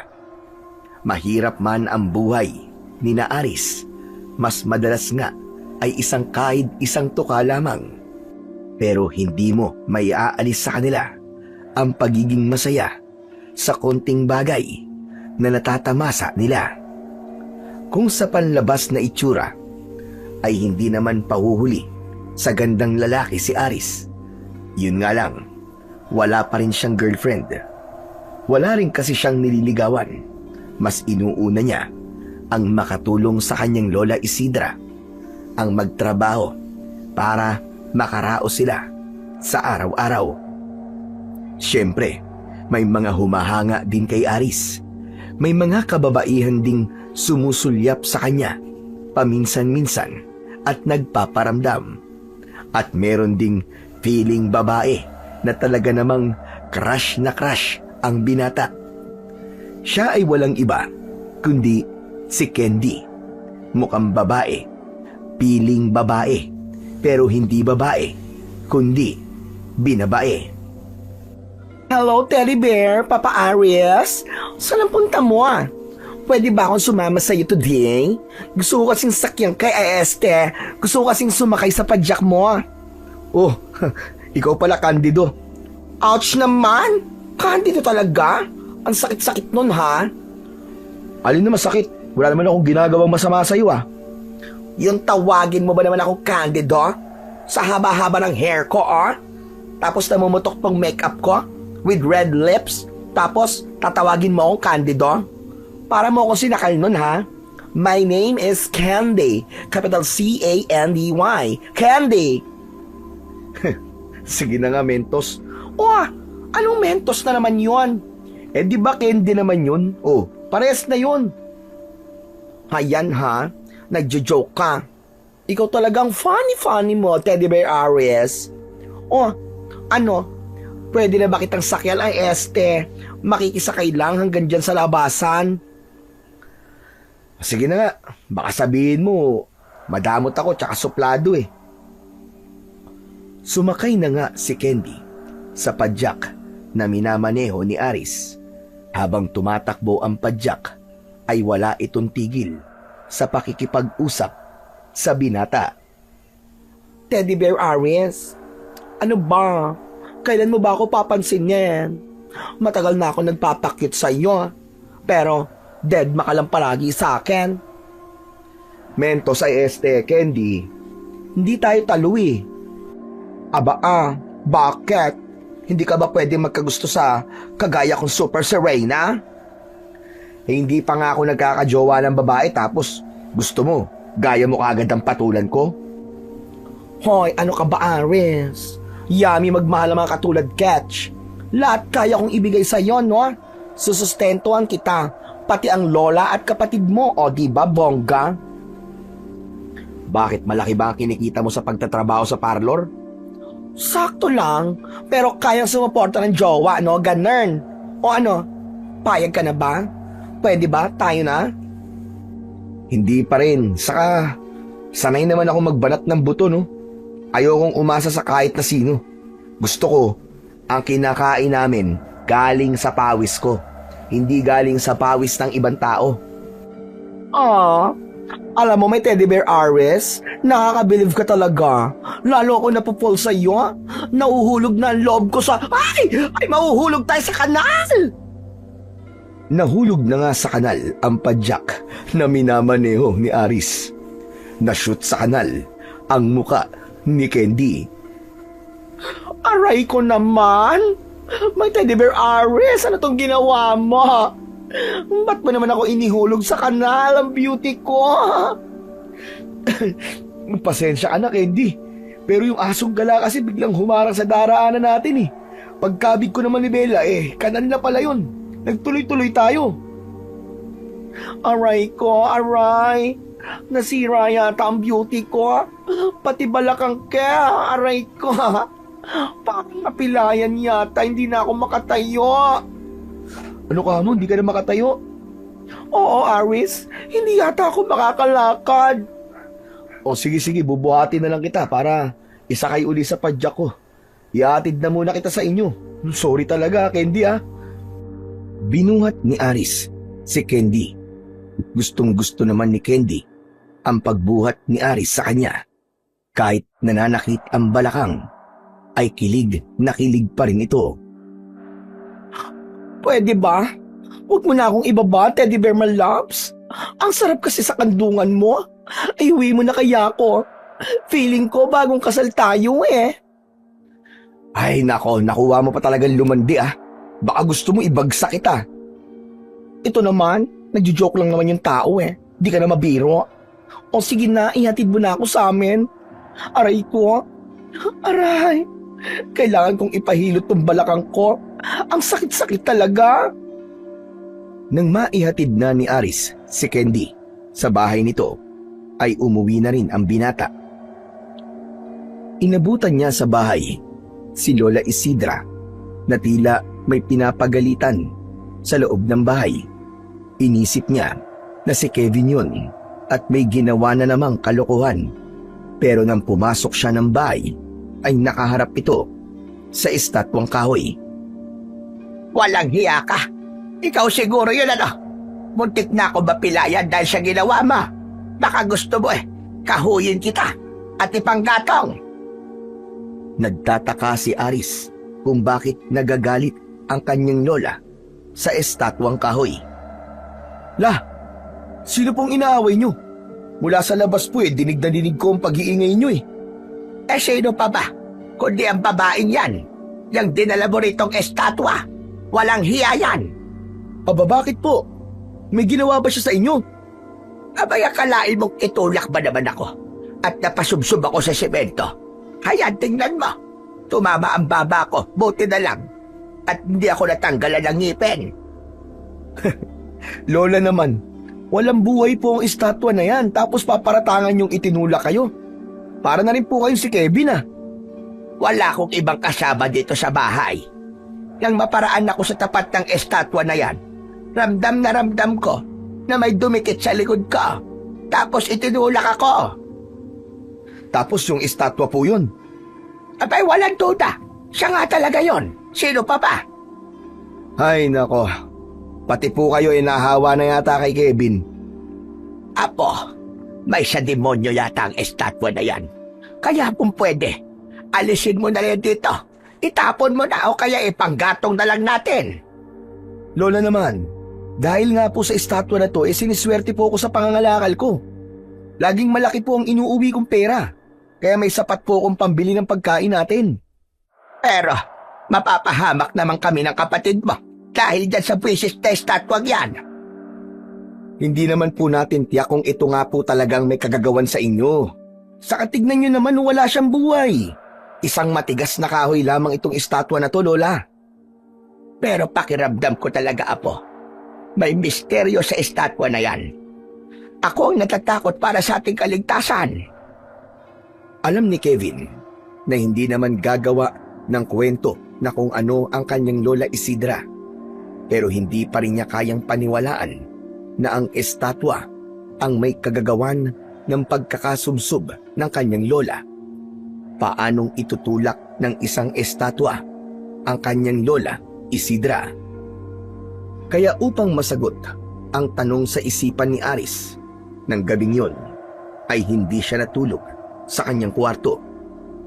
Mahirap man ang buhay ni na Aris, mas madalas nga ay isang kahit isang tuka lamang. Pero hindi mo may aalis sa kanila ang pagiging masaya sa konting bagay na natatamasa nila. Kung sa panlabas na itsura ay hindi naman pahuhuli sa gandang lalaki si Aris, yun nga lang, wala pa rin siyang girlfriend. Wala rin kasi siyang nililigawan. Mas inuuna niya ang makatulong sa kanyang lola Isidra, ang magtrabaho para makaraos sila sa araw-araw. Siyempre, may mga humahanga din kay Aris. May mga kababaihan ding sumusulyap sa kanya paminsan-minsan at nagpaparamdam. At meron ding feeling babae na talaga namang crush na crush ang binata. Siya ay walang iba kundi si Candy. Mukhang babae, piling babae, pero hindi babae, kundi binabae. Hello, Teddy Bear, Papa Aries. Saan ang punta mo ah? Pwede ba akong sumama sa'yo today? Gusto ko kasing sakyan kay Este. Gusto ko kasing sumakay sa padyak mo. Oh, ikaw pala Candido. Ouch naman! Candido talaga? Ang sakit-sakit nun ha? Alin na masakit? Wala naman akong ginagawang masama sa'yo ah. Yung tawagin mo ba naman akong Candido? Sa haba-haba ng hair ko Tapos namumutok pang makeup ko? With red lips? Tapos tatawagin mo akong Candido? Para mo akong sinakal nun ha? My name is Candy. Capital C-A-N-D-Y. Candy! Sige na nga, Mentos. Anong Mentos na naman yon? Eh di ba Candy naman yun? Oh, parehas na yun. Hayan ha? Nagjo-joke ka. Ikaw talagang funny mo, Teddy Bear Aries. Pwede na ba kitang sakyan ay Este? Makikisakay lang hanggang dyan sa labasan. Sige na nga, baka sabihin mo, madamot ako tsaka suplado eh. Sumakay na nga si Candy sa padyak na minamaneho ni Aris. Habang tumatakbo ang padyak, ay wala itong tigil sa pakikipag-usap sa binata. Teddy Bear Aries, ano ba? Kailan mo ba ako papansin yan? Matagal na ako nagpapakyut sa iyo. Pero, dead ka lang palagi sa akin. Mentos ay Candy. Hindi tayo talo eh. Bakit? Hindi ka ba pwede magkagusto sa kagaya kong Super Serena? Hindi pa nga ako nagkakajowa ng babae tapos gusto mo, gaya mo kagad ang patulan ko? Hoy, ano ka ba Aris? Yummy magmahal ang mga katulad Catch. Lahat kaya kong ibigay sa iyo, no? Susustentuhan kita, pati ang lola at kapatid mo, di ba bongga? Bakit malaki ba ang kinikita mo sa pagtatrabaho sa parlor? Sakto lang, pero kayang sumuporta ng jowa, no? Ganun. Payag ka na ba? Pwede ba? Tayo na? Hindi pa rin. Saka, sanay naman ako magbanat ng buto, no? Ayokong umasa sa kahit na sino. Gusto ko, ang kinakain namin galing sa pawis ko. Hindi galing sa pawis ng ibang tao. Alam mo may Teddy Bear Aries, nakakabilib ka talaga. Lalo ako napupol sa iyo. Nauhulog na ang loob ko sa... Ay, mahuhulog tayo sa kanal! Nahulog na nga sa kanal ang padyak na minamaneho ni Aris. Nashoot sa kanal ang muka ni Candy. Aray ko naman! May Teddy Bear Aries, ano tong ginawa mo? Ba't mo naman ako inihulog sa kanal, ang beauty ko? Pasensya ka na, Candy. Pero yung asong gala kasi biglang humarang sa daraanan natin eh. Pagkabig ko naman ni Bella kanal na pala yun. Nagtuloy-tuloy tayo. Aray ko, aray. Nasira yata ang beauty ko. Pati balakang kaya, aray ko. Parang napilayan yata, hindi na ako makatayo. Ano ka mo? Hindi ka na makatayo? Oo, Aris. Hindi yata ako makakalakad. O sige, bubuhatin na lang kita para isakay uli sa padyak ko. Iatid na muna kita sa inyo. Sorry talaga, Candy Binuhat ni Aris si Candy. Gustong-gusto naman ni Candy ang pagbuhat ni Aris sa kanya. Kahit nananakit ang balakang, ay kilig na kilig pa rin ito. Pwede ba? Huwag mo na akong ibaba, Teddy Bear my loves. Ang sarap kasi sa kandungan mo. Ay, uwi mo na kaya ako. Feeling ko bagong kasal tayo Ay nako, nakuha mo pa talagang lumandi Baka gusto mo ibagsak kita. Ito naman, nagjo-joke lang naman yung tao Di ka na mabiro. O sige na, ihatid mo na ako sa amin. Aray ko. Aray. Kailangan kong ipahilot tong balakang ko. Ang sakit-sakit talaga. Nang maihatid na ni Aris si Candy sa bahay nito, ay umuwi na rin ang binata. Inabutan niya sa bahay si Lola Isidra na tila may pinapagalitan sa loob ng bahay. Inisip niya na si Kevin yun at may ginawa na namang kalokohan. Pero nang pumasok siya ng bahay, ay nakaharap ito sa estatwang kahoy. Walang hiya ka. Ikaw siguro yun ano. Muntik na ako mapilayan dahil sa ginawa mo. Baka gusto mo kahuyin kita at ipanggatong. Nagtataka si Aris kung bakit nagagalit ang kanyang lola sa estatwang kahoy. Lah, sino pong inaaway nyo? Mula sa labas po dinig na dinig ko ang pag-iingay nyo Sino pa ba? Kundi ang babaeng yan. Yang dinala mo ritong estatwa. Walang hiya yan. Aba bakit po? May ginawa ba siya sa inyo? Abay akalain mong itulak ba naman ako? At napasubsob ako sa semento. Hayan, tingnan mo. Tumama ang baba ko, buti na lang. At hindi ako natanggalan ng ngipin. Lola naman, walang buhay po ang estatwa na yan tapos paparatangan yung itinulak kayo. Para na rin po kayong si Kevin Wala akong ibang kasama dito sa bahay. Nang maparaan ako sa tapat ng estatwa na yan, ramdam na ramdam ko na may dumikit sa likod ko. Tapos itinulak ako. Tapos yung estatwa po yun. Abay, walang duda. Siya nga talaga yon. Sino pa ba? Ay nako, pati po kayo nahawa na yata kay Kevin. Apo, may sa demonyo yata ang estatwa na yan. Kaya kung pwede, alisin mo na yan dito. Itapon mo na o kaya ipanggatong na lang natin. Lola naman, dahil nga po sa estatwa na to, siniswerte po ako sa pangangalakal ko. Laging malaki po ang inuuwi kong pera. Kaya may sapat po akong pambili ng pagkain natin. Pero, mapapahamak naman kami ng kapatid mo dahil dyan sa pwisis na estatwang yan. Hindi naman po natin tiyak kung ito nga po talagang may kagagawan sa inyo. Sa katignan nyo naman wala siyang buhay. Isang matigas na kahoy lamang itong estatwa na to, Lola. Pero pakiramdam ko talaga, Apo. May misteryo sa estatwa na yan. Ako ang natatakot para sa ating kaligtasan. Alam ni Kevin na hindi naman gagawa ng kwento na kung ano ang kanyang Lola Isidra. Pero hindi pa rin niya kayang paniwalaan na ang estatwa ang may kagagawan ng pagkakasubsob ng kanyang lola. Paanong itutulak ng isang estatwa ang kanyang Lola Isidra? Kaya upang masagot ang tanong sa isipan ni Aris, ng gabing yon ay hindi siya natulog sa kanyang kwarto,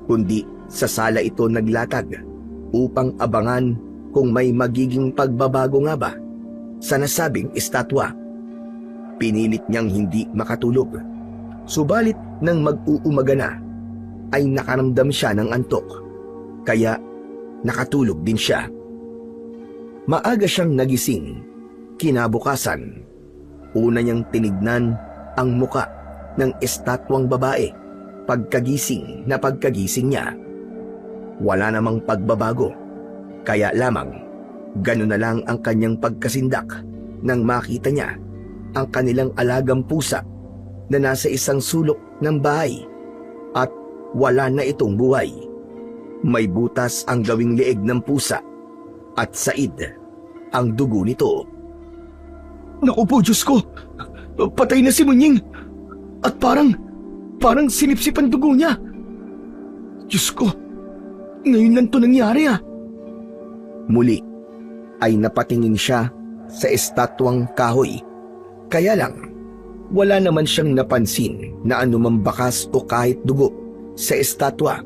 kundi sa sala ito naglatag upang abangan kung may magiging pagbabago nga ba sa nasabing estatwa. Pinilit niyang hindi makatulog, subalit nang mag-uumaga na ay nakaramdam siya ng antok, kaya nakatulog din siya. Maaga siyang nagising. Kinabukasan, una niyang tinignan ang muka ng estatwang babae pagkagising niya. Wala namang pagbabago, kaya lamang gano'n na lang ang kanyang pagkasindak nang makita niya ang kanilang alagang pusa na nasa isang sulok ng bahay at wala na itong buhay. May butas ang gawing leeg ng pusa at said ang dugo nito. Naku po, Diyos ko! Patay na si Munying! At parang sinipsip ang dugo niya! Diyos ko! Ngayon lang to nangyari Muli ay napatingin siya sa estatwang kahoy. Kaya lang, wala naman siyang napansin na anumang bakas o kahit dugo sa estatwa,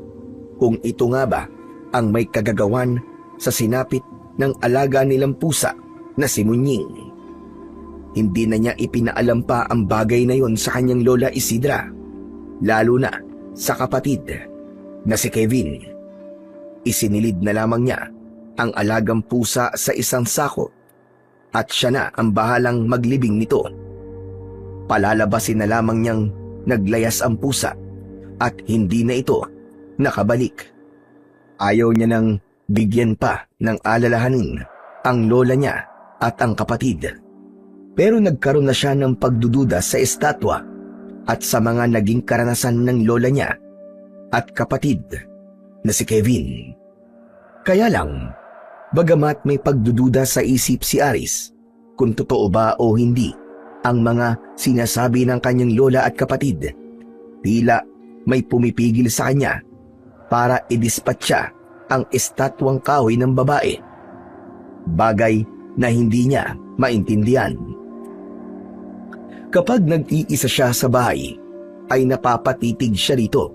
kung ito nga ba ang may kagagawan sa sinapit ng alaga nilang pusa na si Munying. Hindi na niya ipinaalam pa ang bagay na yon sa kanyang Lola Isidra, lalo na sa kapatid na si Kevin. Isinilid na lamang niya ang alagang pusa sa isang sako at siya na ang bahalang maglibing nito. Palalabasin na lamang niyang naglayas ang pusa at hindi na ito nakabalik. Ayaw niya nang bigyan pa ng alalahanin ang lola niya at ang kapatid. Pero nagkaroon na siya ng pagdududa sa estatwa at sa mga naging karanasan ng lola niya at kapatid na si Kevin. Kaya lang, bagamat may pagdududa sa isip si Aris kung totoo ba o hindi ang mga sinasabi ng kanyang lola at kapatid. Tila may pumipigil sa kanya para idispatcha ang estatwang kahoy ng babae. Bagay na hindi niya maintindihan. Kapag nag-iisa siya sa bahay, ay napapatitig siya rito.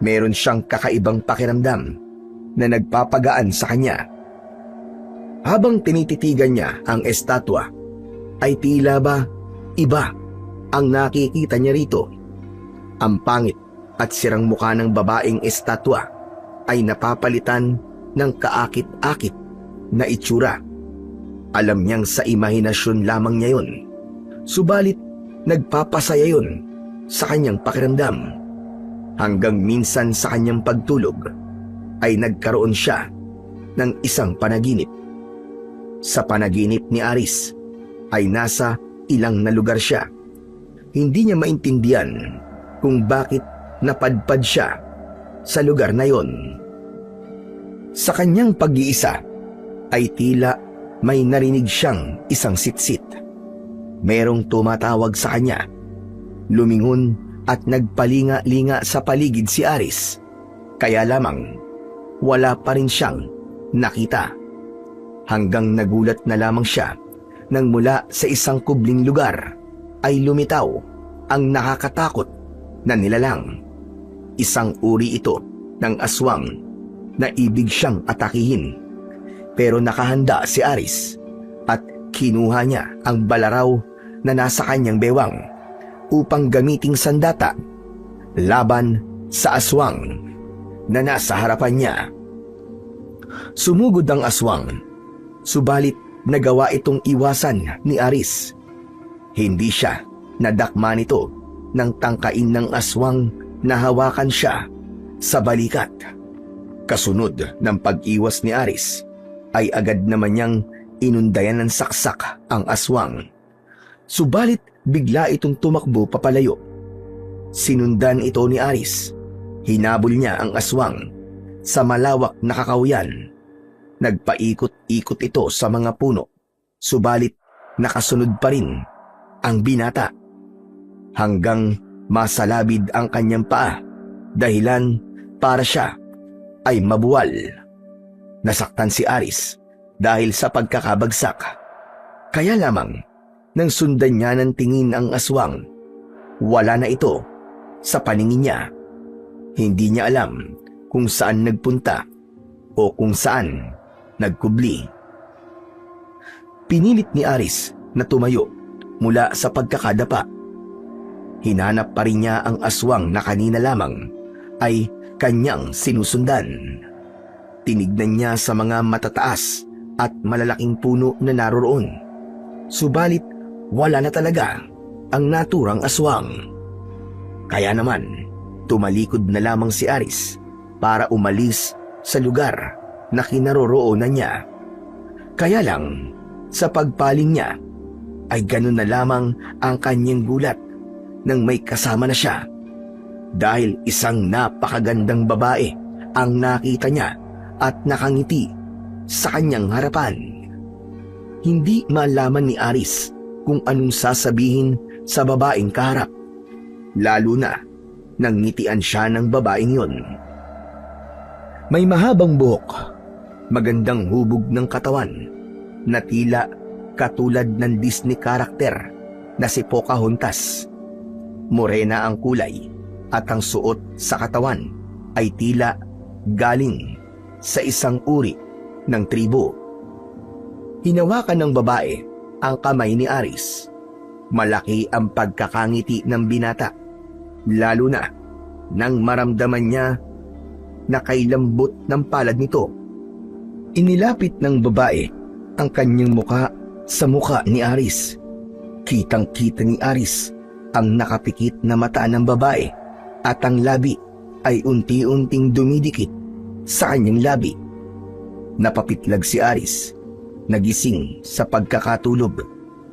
Meron siyang kakaibang pakiramdam na nagpapagaan sa kanya. Habang tinititigan niya ang estatwa, ay tila ba iba ang nakikita niya rito. Ang pangit at sirang mukha ng babaeng estatwa ay napapalitan ng kaakit-akit na itsura. Alam niyang sa imahinasyon lamang niya yun. Subalit nagpapasaya yun sa kanyang pakiramdam. Hanggang minsan sa kanyang pagtulog ay nagkaroon siya ng isang panaginip. Sa panaginip ni Aris ay nasa ilang na lugar siya. Hindi niya maintindihan kung bakit napadpad siya sa lugar na yon. Sa kanyang pag-iisa ay tila may narinig siyang isang sitsit. Merong tumatawag sa kanya. Lumingon at nagpalinga-linga sa paligid si Aris. Kaya lamang wala pa rin siyang nakita. Hanggang nagulat na lamang siya nang mula sa isang kubling lugar ay lumitaw ang nakakatakot na nilalang. Isang uri ito ng aswang na ibig siyang atakihin. Pero nakahanda si Aris at kinuha niya ang balaraw na nasa kanyang bewang upang gamiting sandata laban sa aswang na nasa harapan niya. Sumugod ang aswang, subalit nagawa itong iwasan ni Aris. Hindi siya nadakma nito nang tangkain ng aswang na hawakan siya sa balikat. Kasunod ng pag-iwas ni Aris ay agad naman niyang inundayan ng saksak ang aswang. Subalit bigla itong tumakbo papalayo. Sinundan ito ni Aris. Hinabol niya ang aswang sa malawak na kakahuyan. Nagpaikot-ikot ito sa mga puno, subalit nakasunod pa rin ang binata. Hanggang masalabid ang kanyang paa, dahilan para siya ay mabuwal. Nasaktan si Aris dahil sa pagkakabagsak. Kaya lamang nang sundan niya ng tingin ang aswang, wala na ito sa paningin niya. Hindi niya alam kung saan nagpunta o kung saan nagkubli. Pinilit ni Aris na tumayo mula sa pagkakadapa. Hinanap pa rin niya ang aswang na kanina lamang ay kanyang sinusundan. Tinignan niya sa mga matataas at malalaking puno na naroroon. Subalit wala na talaga ang naturang aswang. Kaya naman, tumalikod na lamang si Aris para umalis sa lugar na kinaroroonan niya. Kaya lang, sa pagpaling niya, ay ganun na lamang ang kanyang gulat nang may kasama na siya. Dahil isang napakagandang babae ang nakita niya at nakangiti sa kanyang harapan. Hindi malaman ni Aris kung anong sasabihin sa babaeng kaharap, lalo na nang ngitian siya ng babaeng yun. May mahabang buhok, magandang hubog ng katawan, na tila katulad ng Disney karakter na si Pocahontas. Morena ang kulay at ang suot sa katawan ay tila galing sa isang uri ng tribo. Hinawakan ng babae ang kamay ni Aris. Malaki ang pagkakangiti ng binata, lalo na nang maramdaman niya na kay lambot ng palad nito. Inilapit ng babae ang kanyang muka sa muka ni Aris. Kitang-kita ni Aris ang nakapikit na mata ng babae at ang labi ay unti-unting dumidikit sa kanyang labi. Napapitlag si Aris, nagising sa pagkakatulog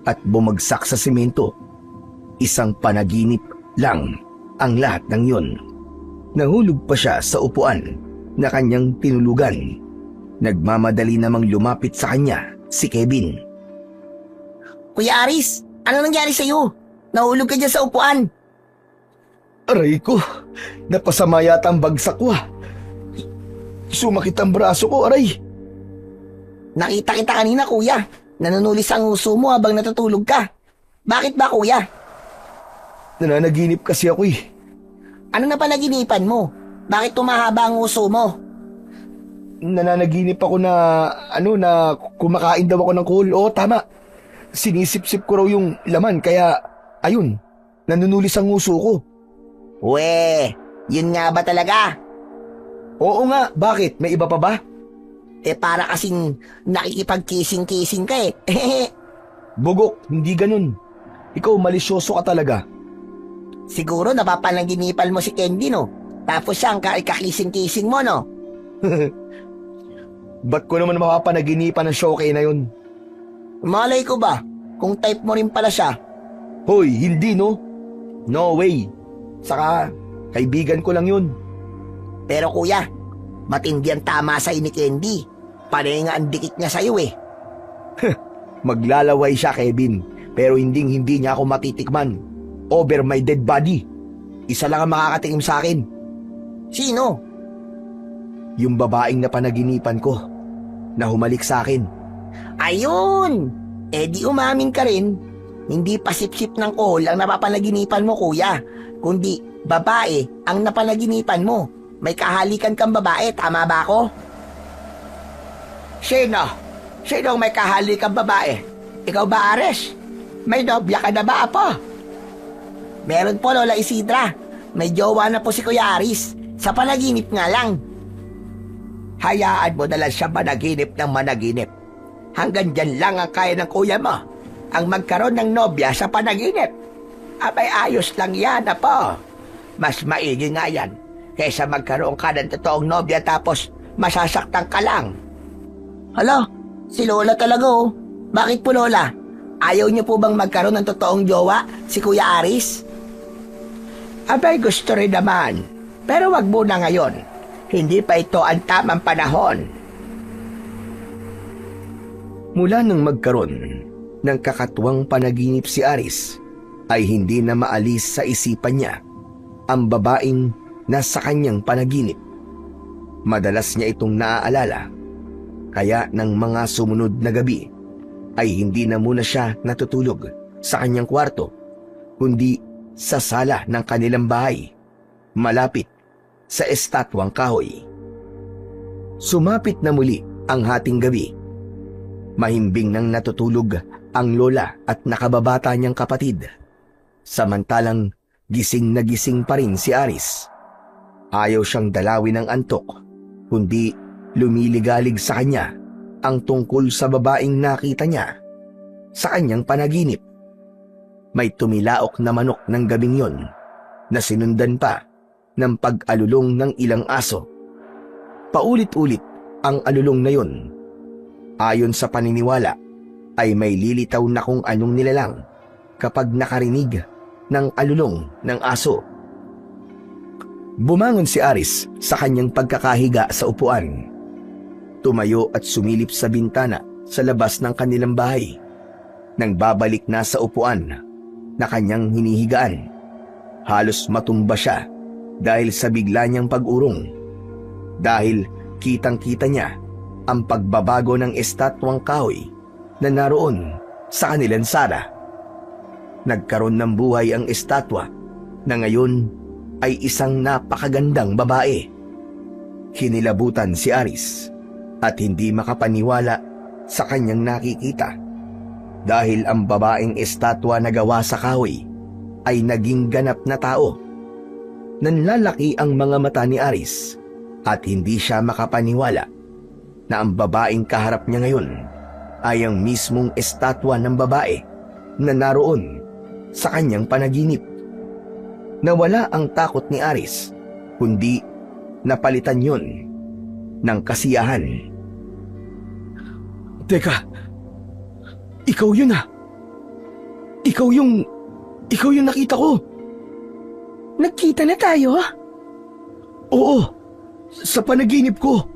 at bumagsak sa semento. Isang panaginip lang ang lahat ng yon. Nahulog pa siya sa upuan na kanyang tinulugan. Nagmamadali namang lumapit sa kanya si Kevin. Kuya Aris, Ano nangyari sa'yo? Nahulog ka dyan sa upuan. Aray ko, napasama yata ang bagsak ko ah. Sumakit ang braso ko, aray. Nakita kita kanina, kuya. Nanunulis ang uso mo habang natutulog ka. Bakit ba, kuya? Nananaginip kasi ako eh. Ano na panaginipan mo? Bakit tumahaba ang uso mo? Nananaginip ako na, na kumakain daw ako ng kohol. Oo, tama. Sinisip-sip ko raw yung laman, kaya, ayun, nanunulis ang uso ko. We, yun nga ba talaga? Oo nga, bakit? May iba pa ba? Para kasing nakikipag-kissing-kissing ka eh. Bugok, hindi ganun. Ikaw, malisyoso ka talaga. Siguro napapanaginipan mo si Candy, no? Tapos siya ang kakising-kissing mo, no? Ba't ko naman mapapanaginipan ng Shoki na yun? Malay ko ba? Kung type mo rin pala siya. Hoy, hindi no? No way. Saka, kaibigan ko lang yun. Pero kuya, matindi ang tama sa'yo ni Candy. Panay nga ang dikit niya sa'yo eh. Maglalaway siya, Kevin. Pero hindi niya ako matitikman. Over my dead body. Isa lang ang makakatingin sa akin. Sino? Yung babaeng na panaginipan ko. Na humalik sa akin. Ayun! Di umamin ka rin. Hindi pasip-sip ng kohol ang napapanaginipan mo, kuya. Kundi babae ang napanaginipan mo. May kahalikan kang babae, tama ba ako? Sino? Sino ang may kahalikan babae? Ikaw ba, Ares? May nobya ka na ba, apo? Meron po, Lola Isidra. May jowa na po si Kuya Aris. Sa panaginip nga lang. Hayaan mo na lang siya managinip ng managinip. Hanggang dyan lang ang kaya ng kuya mo. Ang magkaroon ng nobya sa panaginip. Abay, ayos lang yan, apo. Mas maigi nga yan kaysa magkaroon ka ng totoong nobya tapos masasaktan ka lang. Hala, si Lola talaga oh. Bakit po, Lola? Ayaw niyo po bang magkaroon ng totoong jowa, si Kuya Aris? Abay, gusto rin naman. Pero wag muna ngayon. Hindi pa ito ang tamang panahon. Mula nang magkaroon ng kakatuwang panaginip si Aris, ay hindi na maalis sa isipan niya ang babaeng nasa kanyang panaginip. Madalas niya itong naaalala, kaya ng mga sumunod na gabi ay hindi na muna siya natutulog sa kanyang kwarto, kundi sa sala ng kanilang bahay, malapit sa estatwang kahoy. Sumapit na muli ang hating gabi. Mahimbing nang natutulog ang lola at nakababata niyang kapatid. Samantalang gising na gising pa rin si Aris. Ayaw siyang dalawin ng antok, kundi lumiligalig sa kanya ang tungkol sa babaeng nakita niya sa kanyang panaginip. May tumilaok na manok ng gabing yon na sinundan pa ng pag-alulong ng ilang aso. Paulit-ulit ang alulong na yon. Ayon sa paniniwala, ay may lilitaw na kung anong nilalang kapag nakarinig ng alulong ng aso. Bumangon si Aris sa kanyang pagkakahiga sa upuan. Tumayo at sumilip sa bintana sa labas ng kanilang bahay. Nang babalik na sa upuan na kanyang hinihigaan, halos matumba siya dahil sa bigla niyang pag-urong. Dahil kitang-kita niya ang pagbabago ng estatwang kahoy na naroon sa kanilang sala. Nagkaroon ng buhay ang estatwa na ngayon ay isang napakagandang babae. Kinilabutan si Aris at hindi makapaniwala sa kanyang nakikita dahil ang babaeng estatwa na gawa sa kahoy ay naging ganap na tao. Nanlalaki ang mga mata ni Aris at hindi siya makapaniwala na ang babaeng kaharap niya ngayon ay ang mismong estatwa ng babae na naroon sa kanyang panaginip. Nawala ang takot ni Aris, kundi napalitan yon ng kasiyahan. Teka, ikaw yun ah. Ikaw yung nakita ko. Nagkita na tayo? Oo, sa panaginip ko.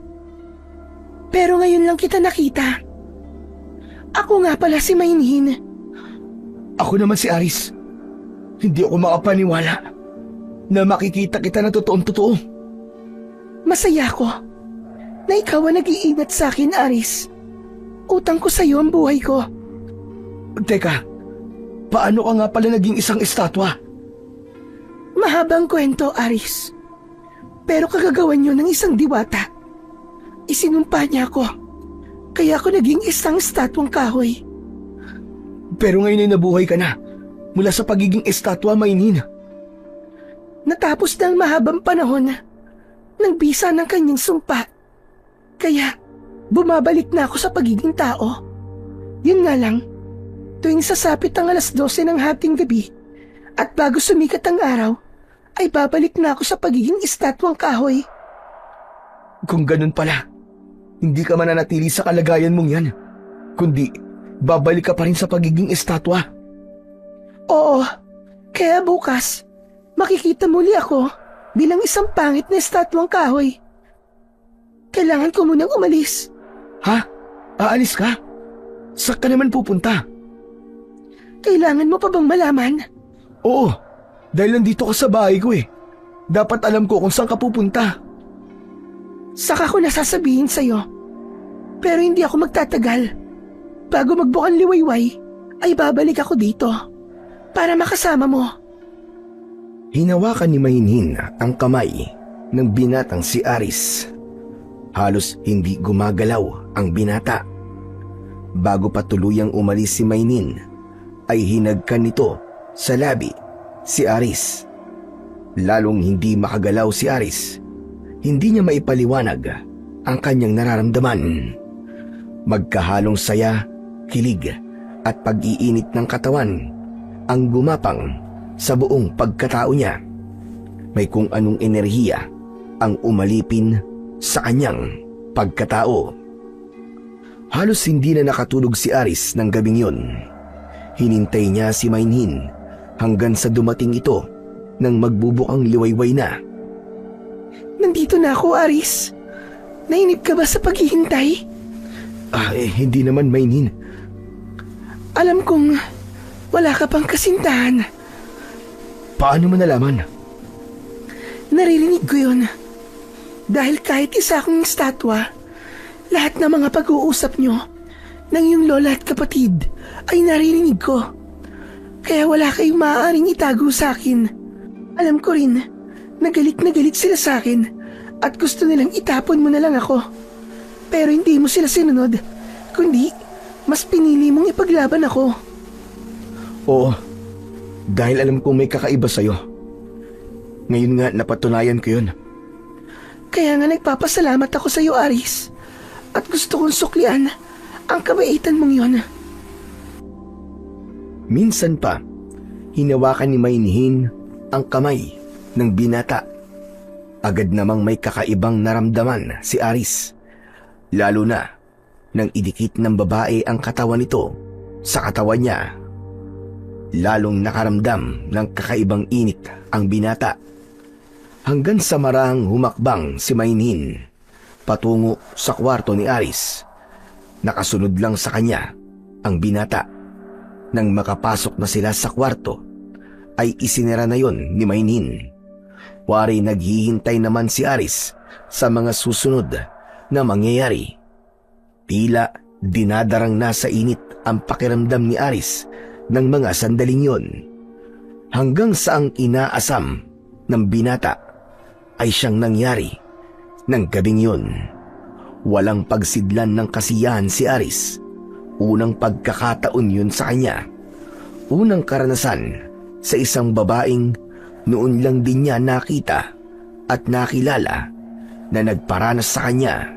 Pero ngayon lang kita nakita. Ako nga pala si Mainhin. Ako naman si Aris. Hindi ako makapaniwala na makikita kita na totoong-totoo. Masaya ako na ikaw ang nag-iingat sa akin, Aris. Utang ko sa'yo ang buhay ko. Teka, paano ka nga pala naging isang estatwa? Mahabang kwento, Aris. Pero kagagawan niyo ng isang diwata. Isinumpa niya ako. Kaya ako naging isang estatwang kahoy. Pero ngayon ay nabuhay ka na mula sa pagiging estatwa, Mainin. Natapos na ang mahabang panahon ng bisa ng kanyang sumpa. Kaya bumabalik na ako sa pagiging tao. Yun nga lang, tuwing sasapit ang 12:00 ng hating gabi at bago sumikat ang araw, ay babalik na ako sa pagiging estatwang kahoy. Kung ganun pala, hindi ka mananatili sa kalagayan mong yan, kundi babalik ka pa rin sa pagiging estatwa. Oo, kaya bukas, makikita muli ako bilang isang pangit na estatwang kahoy. Kailangan ko munang umalis. Ha? Aalis ka? Saan ka naman pupunta? Kailangan mo pa bang malaman? Oo, dahil nandito ka sa bahay ko eh. Dapat alam ko kung saan ka pupunta. Saka ko nasasabihin sa'yo. Pero hindi ako magtatagal. Bago magbukang liwayway, ay babalik ako dito para makasama mo. Hinawakan ni Mainin ang kamay ng binatang si Aris. Halos hindi gumagalaw ang binata. Bago pa tuluyang umalis si Mainin, ay hinagkan nito sa labi si Aris. Lalong hindi makagalaw si Aris. Hindi niya maipaliwanag ang kanyang nararamdaman. Magkahalong saya, kilig at pag-iinit ng katawan ang gumapang sa buong pagkatao niya. May kung anong enerhiya ang umalipin sa kanyang pagkatao. Halos hindi na nakatulog si Aris ng gabing yun. Hinintay niya si Mainin hanggang sa dumating ito nang magbubukang liwayway na. Nandito na ako, Aris. Nainip ka ba sa paghihintay? Hindi naman, Mainin. Alam kong wala ka pang kasintahan. Paano mo nalaman? Naririnig ko yun. Dahil kahit isa akong estatwa, lahat ng mga pag-uusap nyo ng iyong lola at kapatid ay naririnig ko. Kaya wala kayong maaaring itago sa akin. Alam ko rin na galit sila sa akin at gusto nilang itapon mo na lang ako. Pero hindi mo sila sinunod, kundi mas pinili mong ipaglaban ako. Oo, dahil alam kong may kakaiba sa'yo. Ngayon nga napatunayan ko yun. Kaya nga nagpapasalamat ako sa iyo, Aris. At gusto kong suklian ang kabaitan mong yon. Minsan pa, hinawakan ni Mainin ang kamay ng binata. Agad namang may kakaibang naramdaman si Aris. Lalo na nang idikit ng babae ang katawan nito sa katawan niya. Lalong nakaramdam ng kakaibang init ang binata. Hanggang sa marang humakbang si Mainin patungo sa kwarto ni Aris. Nakasunod lang sa kanya ang binata. Nang makapasok na sila sa kwarto, ay isinara na yon ni Mainin. Wari naghihintay naman si Aris sa mga susunod na mangyayari. Tila dinadarang na sa init ang pakiramdam ni Aris ng mga sandaling yon. Hanggang sa ang inaasam ng binata ay siyang nangyari ng gabing yun. Walang pagsidlan ng kasiyahan si Aris. Unang pagkakataon yun sa kanya. Unang karanasan sa isang babaeng noon lang din niya nakita at nakilala na nagparanas sa kanya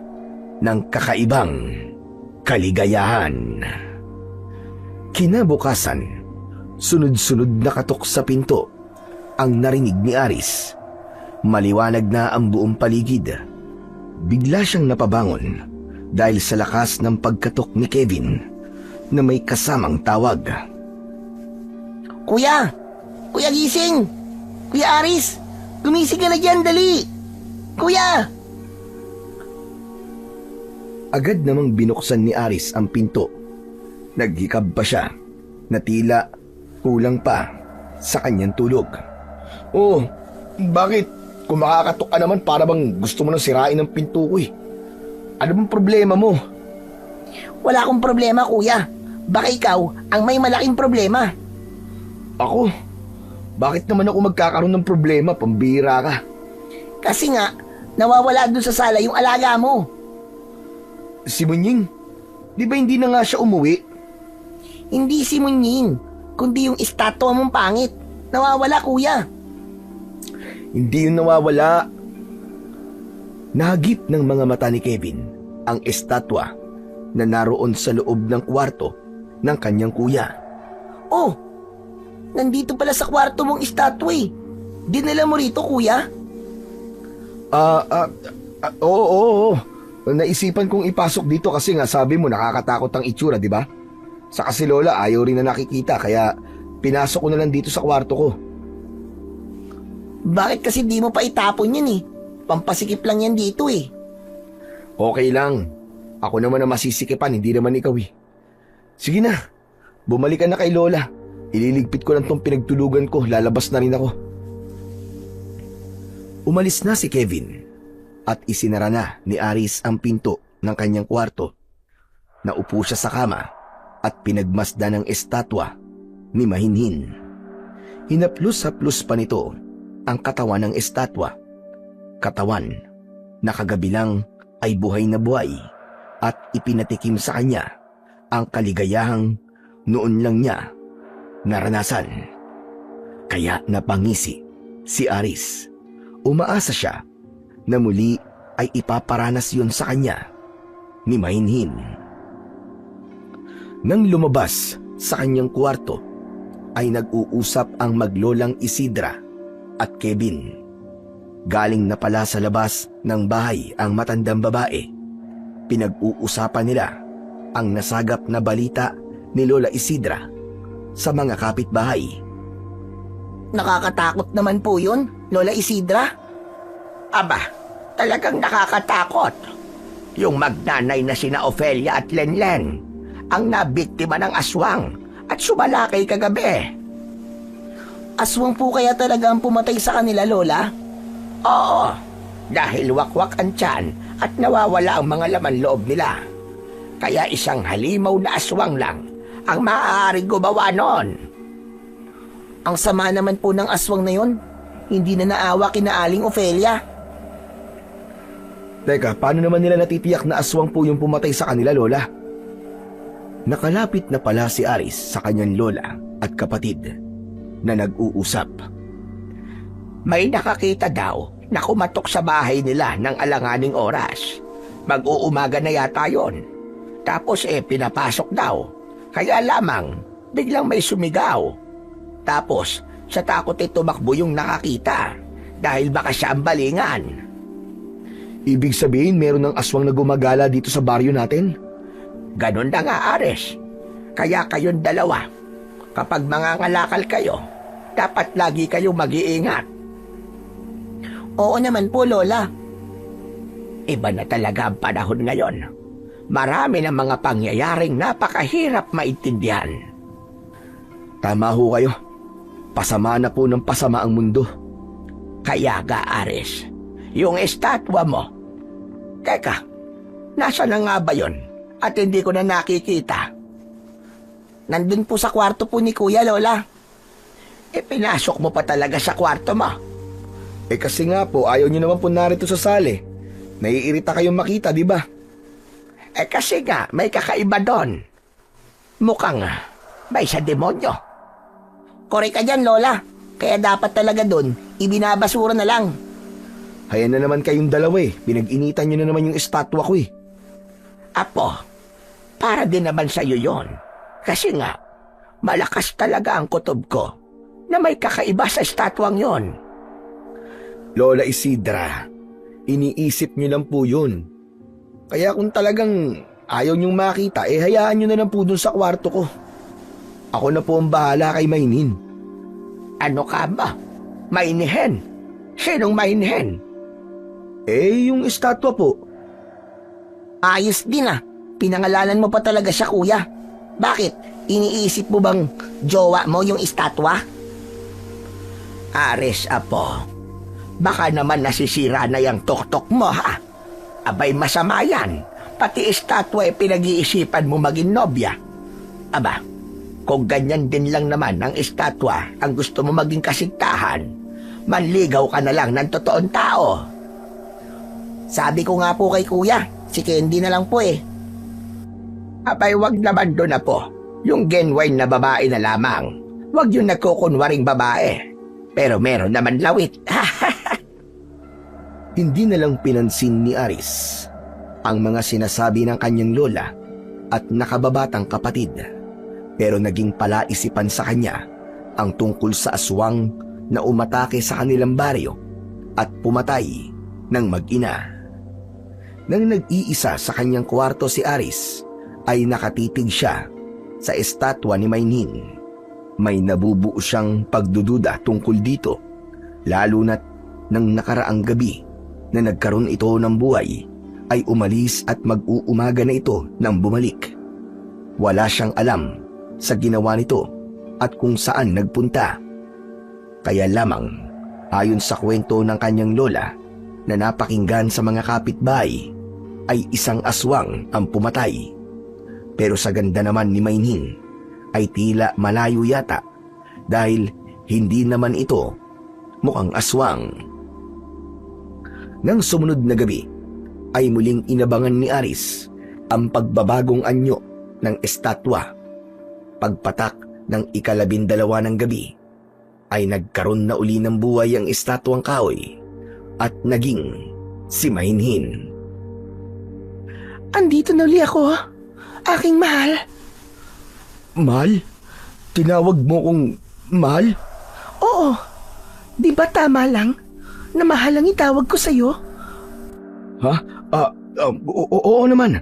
ng kakaibang kaligayahan. Kinabukasan, sunod-sunod na katok sa pinto ang narinig ni Aris. Maliwanag na ang buong paligid. Bigla siyang napabangon dahil sa lakas ng pagkatok ni Kevin na may kasamang tawag. Kuya! Kuya gising! Kuya Aris! Gumising ka na dyan, dali! Kuya! Agad namang binuksan ni Aris ang pinto. Naghikab pa siya na tila Kulang pa sa kanyang tulog. Oh, bakit? Kung makakatok ka naman para bang gusto mo nang sirain ang pinto ko eh. Ano bang problema mo? Wala akong problema, kuya. Baka ikaw ang may malaking problema. Ako? Bakit naman ako magkakaroon ng problema? Pambira ka. Kasi nga, nawawala dun sa sala yung alaga mo. Si Munying, di ba hindi na nga siya umuwi? Hindi si Munying, kundi yung estatwa mong pangit. Nawawala, kuya. Hindi yun nawawala. Nahagip ng mga mata ni Kevin ang estatwa na naroon sa loob ng kwarto ng kanyang kuya. Oh, nandito pala sa kwarto mong estatwa eh. Dinala mo rito, kuya? Oo. Naisipan kong ipasok dito kasi nga sabi mo nakakatakot ang itsura, di ba? Saka si Lola ayaw rin na nakikita kaya pinasok ko na lang dito sa kwarto ko. Bakit kasi di mo pa itapon yan eh? Pampasikip lang yan dito eh. Okay lang. Ako naman ang masisikipan, hindi naman ikaw eh. Sige na, bumalik ka na kay Lola. Ililigpit ko lang tong pinagtulugan ko, lalabas na rin ako. Umalis na si Kevin at isinara na ni Aris ang pinto ng kanyang kwarto. Naupo siya sa kama at pinagmasdan ng estatwa ni Mahinhin. Hinaplos-haplos pa nito ang katawan ng estatwa. Katawan na kagabi lang ay buhay na buhay at ipinatikim sa kanya ang kaligayahang noon lang niya naranasan. Kaya napangisi si Aris. Umaasa siya na muli ay ipaparanas yun sa kanya ni Mahinhin. Nang lumabas sa kanyang kwarto ay nag-uusap ang maglolang Isidra at Kevin. Galing na pala sa labas ng bahay ang matandang babae. Pinag-uusapan nila ang nasagap na balita ni Lola Isidra sa mga kapitbahay. Nakakatakot naman po yun, Lola Isidra. Aba, talagang nakakatakot. Yung magnanay na sina Ofelia at Lenlen ang nabiktima ng aswang at sumalakay kagabi. Aswang po kaya talaga ang pumatay sa kanila, Lola? Oo, dahil wakwak ang tiyan at nawawala ang mga laman loob nila. Kaya isang halimaw na aswang lang ang maaaring gumawa nun. Ang sama naman po ng aswang na yon. Hindi na naawa kina Aling Ofelia. Teka, paano naman nila natitiyak na aswang po yung pumatay sa kanila, Lola? Nakalapit na pala si Aris sa kanyang lola at kapatid na nag-uusap. May nakakita daw na kumatok sa bahay nila ng alanganing oras. Mag-uumaga na yata yon. Tapos pinapasok daw. Kaya lamang biglang may sumigaw. Tapos sa takot tumakbo yung nakakita dahil baka siya ang balingan. Ibig sabihin meron ng aswang na gumagala dito sa baryo natin? Ganon na nga, Ares. Kaya kayong dalawa, kapag mangangalakal kayo, dapat lagi kayong mag-iingat. Oo naman po, Lola. Iba na talaga ang panahon ngayon. Marami ng mga pangyayaring napakahirap maintindihan. Tama ho kayo. Pasama na po ng pasama ang mundo. Kaya ga, Ares, yung estatwa mo. Teka, nasa na nga ba yun? At hindi ko na nakikita. Nandun po sa kwarto po ni Kuya, Lola. Pinasok mo pa talaga sa kwarto mo. Kasi nga po, ayaw nyo naman po narito sa sale. Naiirita kayong makita, di ba? Kasi nga, may kakaiba doon. Mukhang may sa demonyo. Korek ka dyan, Lola. Kaya dapat talaga doon, ibinabasura na lang. Hayan na naman kayong dalawa eh. Pinag-initan nyo na naman yung estatwa ko eh. Apo, para din naman sa'yo yon. Kasi nga, malakas talaga ang kutob ko na may kakaiba sa estatwang yon. Lola Isidra, iniisip nyo lang po yun. Kaya kung talagang ayaw nyong makita, hayaan nyo na lang po dun sa kwarto ko. Ako na po ang bahala kay Mainin. Ano ka ba? Mainihen? Sinong mainihen? Yung estatwa po. Ayos din ah. Pinangalanan mo pa talaga siya, Kuya. Bakit? Iniisip mo bang jowa mo yung estatwa? Aris, apo, baka naman nasisira na yung tuktok mo, ha? Abay, masama yan. Pati estatwa pinag-iisipan mo maging nobya. Aba, kung ganyan din lang naman ang estatwa ang gusto mo maging kasintahan, manligaw ka na lang ng totoong tao. Sabi ko nga po kay kuya, si Candy na lang po eh. Abay, wag naman doon, apo. Yung genuine na babae na lamang. Wag yung nagkukunwaring babae. Pero meron naman lawit. Hindi na lang pinansin ni Aris ang mga sinasabi ng kanyang lola at nakababatang kapatid. Pero naging palaisipan sa kanya ang tungkol sa aswang na umatake sa kanilang baryo at pumatay ng mag-ina. Nang nag-iisa sa kanyang kwarto si Aris, ay nakatitig siya sa estatwa ni Maynin. May nabubuo siyang pagdududa tungkol dito, lalo na't nang nakaraang gabi na nagkaroon ito ng buhay, ay umalis at mag-uumaga na ito nang bumalik. Wala siyang alam sa ginawa nito at kung saan nagpunta. Kaya lamang, ayon sa kwento ng kanyang lola na napakinggan sa mga kapitbahay, ay isang aswang ang pumatay. Pero sa ganda naman ni Maynin, ay tila malayo yata dahil hindi naman ito mukhang aswang. Nang sumunod na gabi, ay muling inabangan ni Aris ang pagbabagong anyo ng estatwa. Pagpatak ng 12 ng gabi, ay nagkaroon na uli ng buhay ang estatwang kahoy at naging si Maynin. Andito na uli ako, aking mahal. Mahal? Tinawag mo kong mahal? Oo, di ba tama lang na mahal ang itawag ko sa'yo? Ha? Oo naman.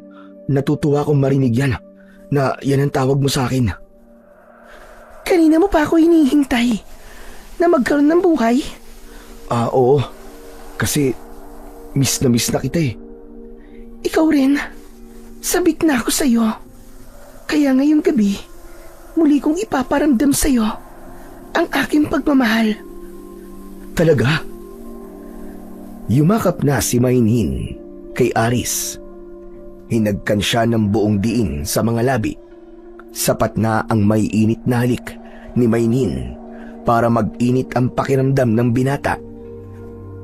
Natutuwa akong marinig yan na yan ang tawag mo sa akin. Kanina mo pa ako hinihintay na magkaroon ng buhay? Oo. Kasi miss na kita eh. Ikaw rin. Sabik na ako sa'yo. Kaya ngayong gabi, muli kong ipaparamdam sa'yo ang aking pagmamahal. Talaga? Yumakap na si Maynin kay Aris. Hinagkan siya ng buong diin sa mga labi. Sapat na ang may init na halik ni Maynin para mag-init ang pakiramdam ng binata.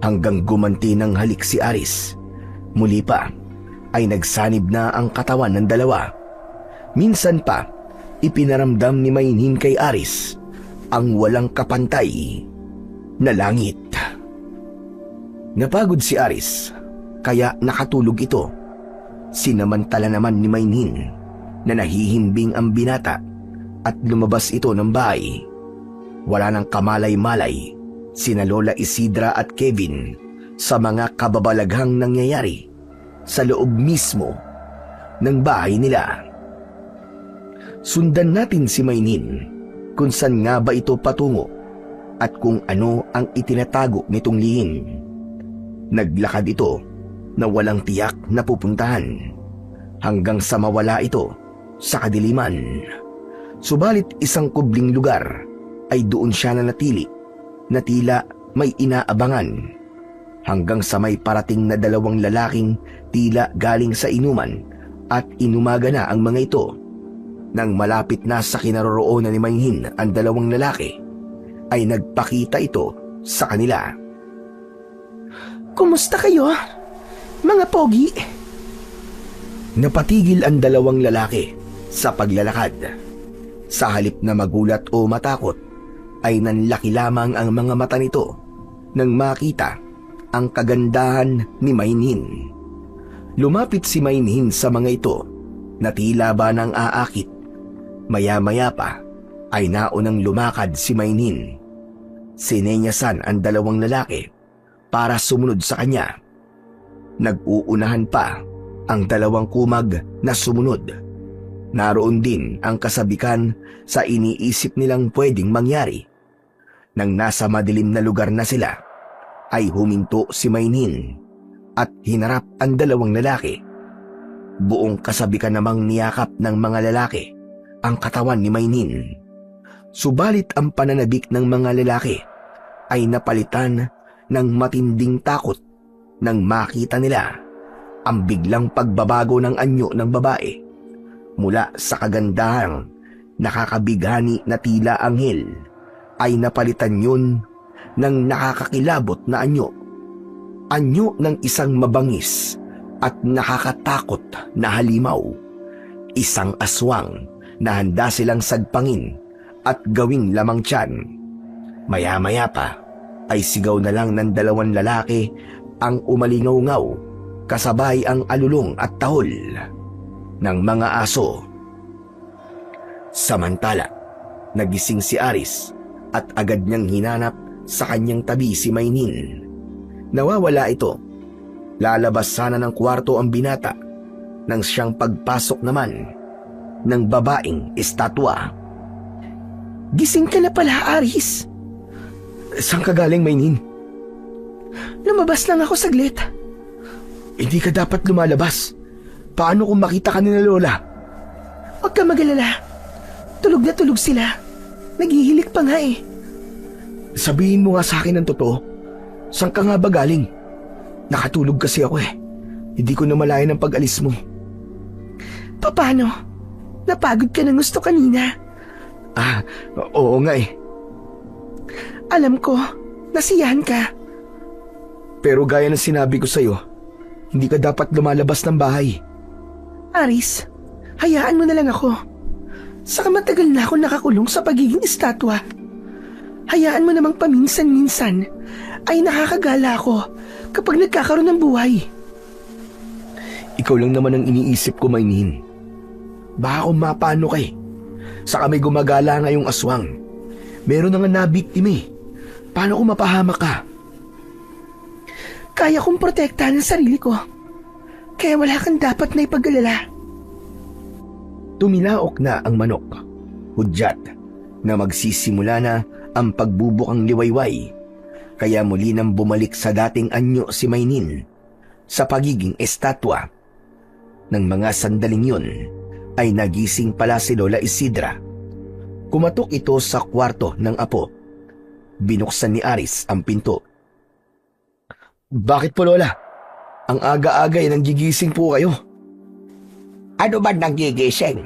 Hanggang gumanti ng halik si Aris. Muli pa ay nagsanib na ang katawan ng dalawa. Minsan pa, ipinaramdam ni Maynin kay Aris ang walang kapantay na langit. Napagod si Aris, kaya nakatulog ito. Sinamantala naman ni Maynin na nahihimbing ang binata at lumabas ito ng bahay. Wala nang kamalay-malay sina Lola Isidra at Kevin sa mga kababalaghang nangyayari sa loob mismo ng bahay nila. Sundan natin si Maynin kung saan nga ba ito patungo at kung ano ang itinatago nitong lihim. Naglakad ito na walang tiyak na pupuntahan hanggang sa mawala ito sa kadiliman. Subalit isang kubling lugar ay doon siya nanatili na tila may inaabangan hanggang sa may parating na 2 lalaking tila galing sa inuman at inumaga na ang mga ito. Nang malapit na sa kinaroroonan ni Maynin ang 2 lalaki, ay nagpakita ito sa kanila. Kumusta kayo, mga pogi? Napatigil ang 2 lalaki sa paglalakad. Sa halip na magulat o matakot, ay nanlaki lamang ang mga mata nito nang makita ang kagandahan ni Maynin. Lumapit si Maynin sa mga ito na tila ba nang aakit. Maya-maya pa ay naunang lumakad si Maynin. Sinenyasan ang 2 lalaki para sumunod sa kanya. Nag-uunahan pa ang 2 kumag na sumunod. Naroon din ang kasabikan sa iniisip nilang pwedeng mangyari. Nang nasa madilim na lugar na sila, ay huminto si Maynin at hinarap ang 2 lalaki. Buong kasabikan namang niyakap ng mga lalaki ang katawan ni Maynin. Subalit ang pananabik ng mga lalaki ay napalitan ng matinding takot nang makita nila ang biglang pagbabago ng anyo ng babae mula sa kagandahang nakakabighani na tila anghel ay napalitan yun ng nakakakilabot na anyo. Anyo ng isang mabangis at nakakatakot na halimaw. Isang aswang na handa silang sagpangin at gawing lamang tiyan. Maya-maya pa ay sigaw na lang ng dalawang lalaki ang umalingaw-ngaw kasabay ang alulong at tahol ng mga aso. Samantala, nagising si Aris at agad niyang hinanap sa kanyang tabi si Maynin. Nawawala ito. Lalabas sana ng kwarto ang binata nang siyang pagpasok naman ng babaeng estatwa. Gising ka na pala, Aris. Saan ka galing, Maynin? Lumabas lang ako saglit. Hindi ka dapat lumalabas. Paano kung makita ka ni Lola? Huwag ka mag-alala. Tulog na tulog sila. Naghihilik pa nga eh. Sabihin mo nga sa akin ang totoo. Saan ka nga ba galing? Nakatulog kasi ako eh. Hindi ko namalayan ang pag-alis mo. Paano? Napagod ka ng gusto kanina. Oo nga eh. Alam ko, nasiyahan ka. Pero gaya ng sinabi ko sa'yo, hindi ka dapat lumalabas ng bahay. Aris, hayaan mo na lang ako. Saka matagal na ako nakakulong sa pagiging estatwa. Hayaan mo namang paminsan-minsan ay nakakagala ako kapag nagkakaroon ng buhay. Ikaw lang naman ang iniisip ko, Maynin. Baka kung mapano ka eh. Saka may gumagala ngayong aswang. Meron na nga nabiktima eh. Paano kung mapahamak ka? Kaya kong protektahan ang sarili ko. Kaya wala kang dapat na ipag-alala. Tumilaok na ang manok. Hudyat na magsisimula na ang pagbubukang liwayway. Kaya muli nang bumalik sa dating anyo si Maynin sa pagiging estatwa. Nang mga sandaling yun ay nagising pala si Lola Isidra. Kumatok ito sa kwarto ng apo. Binuksan ni Aris ang pinto. Bakit po, Lola? Ang aga-aga ay nanggigising po kayo. Ano ba nanggigising?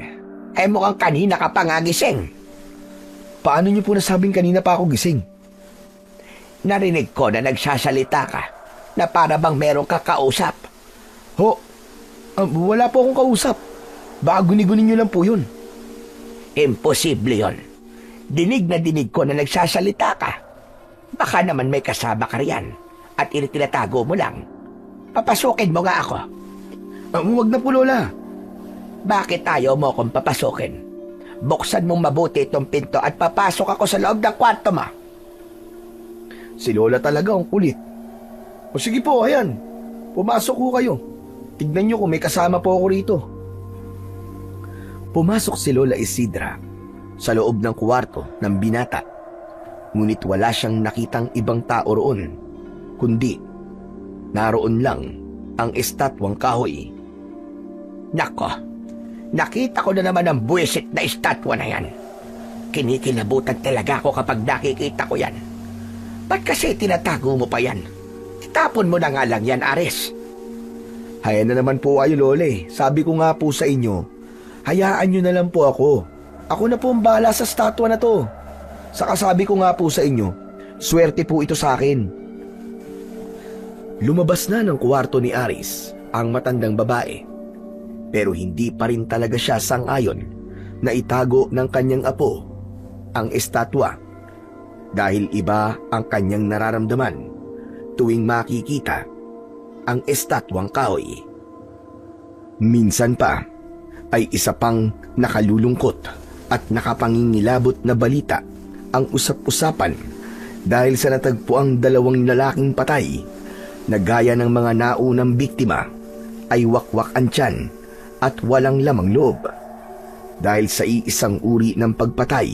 Mukhang kanina ka pa nga gising. Paano niyo po nasabing kanina pa ako gising? Narinig ko na nagsasalita ka na para bang meron ka kausap. Wala po akong kausap. Baka guni-guni niyo lang po yun. Imposible yon. Dinig na dinig ko na nagsasalita ka. Baka naman may kasama ka riyan at initinatago mo lang. Papasukin mo nga ako. Huwag na po, Lola. Bakit ayaw mo akong papasukin? Buksan mong mabuti itong pinto at papasok ako sa loob ng kwarto mo. Si Lola talaga ang kulit. O sige po, ayan. Pumasok ko kayo. Tignan niyo kung may kasama po ako rito. Pumasok si Lola Isidra sa loob ng kwarto ng binata. Ngunit wala siyang nakitang ibang tao roon, kundi naroon lang ang estatwang kahoy. Nako, nakita ko na naman ang buwisit na estatwa na yan. Kinikilabutan talaga ako kapag nakikita ko yan. Ba't kasi tinatago mo pa yan? Itapon mo na nga lang yan, Aris. Hayaan na naman po kayo, Lole. Sabi ko nga po sa inyo, hayaan nyo na lang po ako. Ako na po ang bahala sa statwa na to. Saka sabi ko nga po sa inyo, swerte po ito sa akin. Lumabas na ng kwarto ni Aris ang matandang babae. Pero hindi pa rin talaga siya sang-ayon na itago ng kanyang apo ang estatwa. Dahil iba ang kanyang nararamdaman tuwing makikita ang estatwang kahoy. Minsan pa ay isa pang nakalulungkot at nakapangingilabot na balita ang usap-usapan dahil sa natagpuang dalawang lalaking patay na gaya ng mga naunang biktima ay wakwak ang tiyan at walang lamang loob. Dahil sa iisang uri ng pagpatay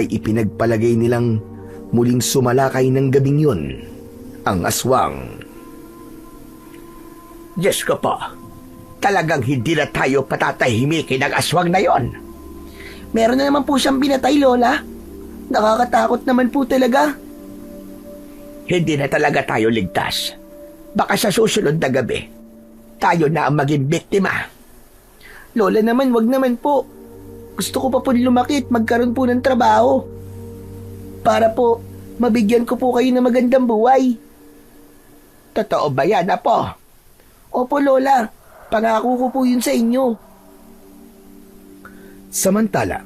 ay ipinagpalagay nilang muling sumalakay ng gabing yun ang aswang. Diyos ko po, talagang hindi na tayo patatahimikin ng aswang na yon. Meron na naman po siyang binatay, Lola. Nakakatakot naman po talaga. Hindi na talaga tayo ligtas. Baka sa susunod na gabi, tayo na ang maging biktima. Lola naman, wag naman po. Gusto ko pa po lumaki at magkaroon po ng trabaho. Para po, mabigyan ko po kayo ng magandang buhay. Totoo ba yan, Apo? Opo, Lola. Pangako ko po yun sa inyo. Samantala,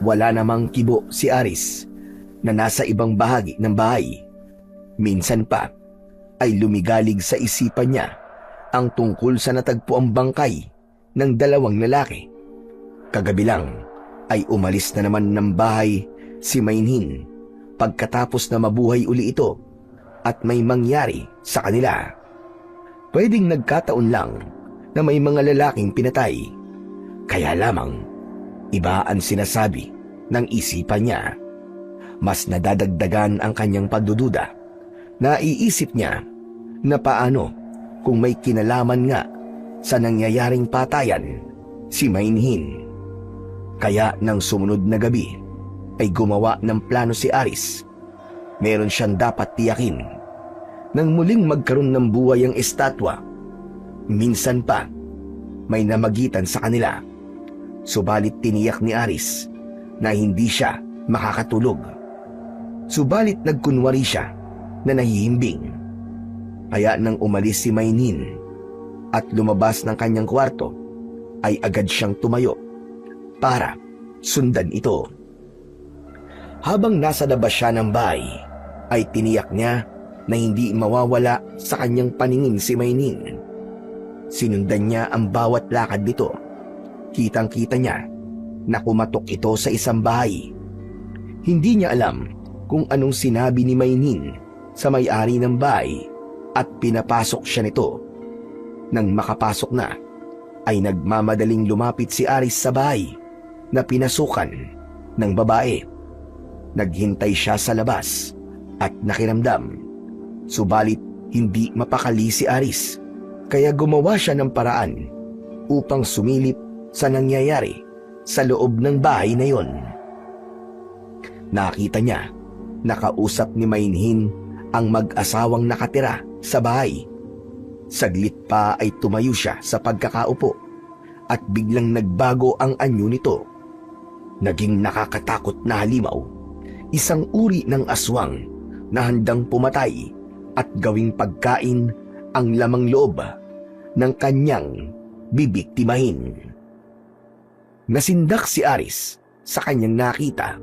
wala namang kibo si Aris na nasa ibang bahagi ng bahay. Minsan pa ay lumigalig sa isipan niya ang tungkol sa natagpuang bangkay ng dalawang lalaki. Kagabi lang ay umalis na naman ng bahay si Mainhin pagkatapos na mabuhay uli ito at may mangyari sa kanila. Pwedeng nagkataon lang na may mga lalaking pinatay. Kaya lamang, iba ang sinasabi ng isipan niya. Mas nadadagdagan ang kanyang pagdududa. Naiisip niya na paano kung may kinalaman nga sa nangyayaring patayan si Mainhin. Kaya nang sumunod na gabi ay gumawa ng plano si Aris. Meron siyang dapat tiyakin. Nang muling magkaroon ng buhay ang estatwa, minsan pa may namagitan sa kanila. Subalit tiniyak ni Aris na hindi siya makakatulog. Subalit nagkunwari siya na nahihimbing. Kaya nang umalis si Mainhin at lumabas ng kanyang kwarto, ay agad siyang tumayo para sundan ito. Habang nasa labas siya ng bahay, ay tiniyak niya na hindi mawawala sa kanyang paningin si Mainhin. Sinundan niya ang bawat lakad nito. Kitang-kita niya na kumatok ito sa isang bahay. Hindi niya alam kung anong sinabi ni Mainhin sa may-ari ng bahay at pinapasok siya nito. Nang makapasok na, ay nagmamadaling lumapit si Aris sa bahay na pinasukan ng babae. Naghintay siya sa labas at nakiramdam. Subalit hindi mapakali si Aris, kaya gumawa siya ng paraan upang sumilip sa nangyayari sa loob ng bahay na yon. Nakita niya na kausap ni Mainhin ang mag-asawang nakatira sa bahay. Saglit pa ay tumayo siya sa pagkakaupo at biglang nagbago ang anyo nito. Naging nakakatakot na halimaw, isang uri ng aswang na handang pumatay at gawing pagkain ang lamang loob ng kanyang bibiktimahin. Nasindak si Aris sa kanyang nakita.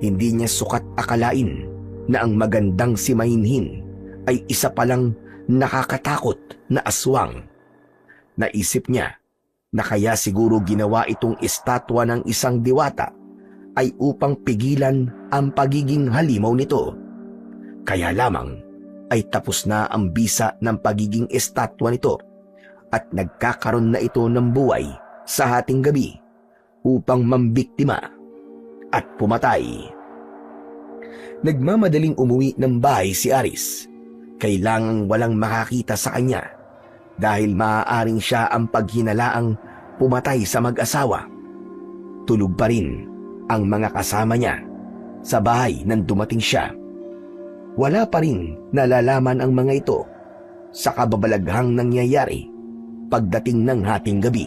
Hindi niya sukat akalain na ang magandang si Mainhin ay isa palang nakakatakot na aswang. Naisip niya na kaya siguro ginawa itong estatwa ng isang diwata ay upang pigilan ang pagiging halimaw nito. Kaya lamang ay tapos na ang bisa ng pagiging estatwa nito at nagkakaroon na ito ng buhay sa hating gabi upang mambiktima at pumatay. Nagmamadaling umuwi ng bahay si Aris. Kailangang walang makakita sa kanya dahil maaaring siya ang paghinalaang pumatay sa mag-asawa. Tulog pa rin ang mga kasama niya sa bahay nang dumating siya. Wala pa rin nalalaman ang mga ito sa kababalaghang nangyayari pagdating ng hating gabi.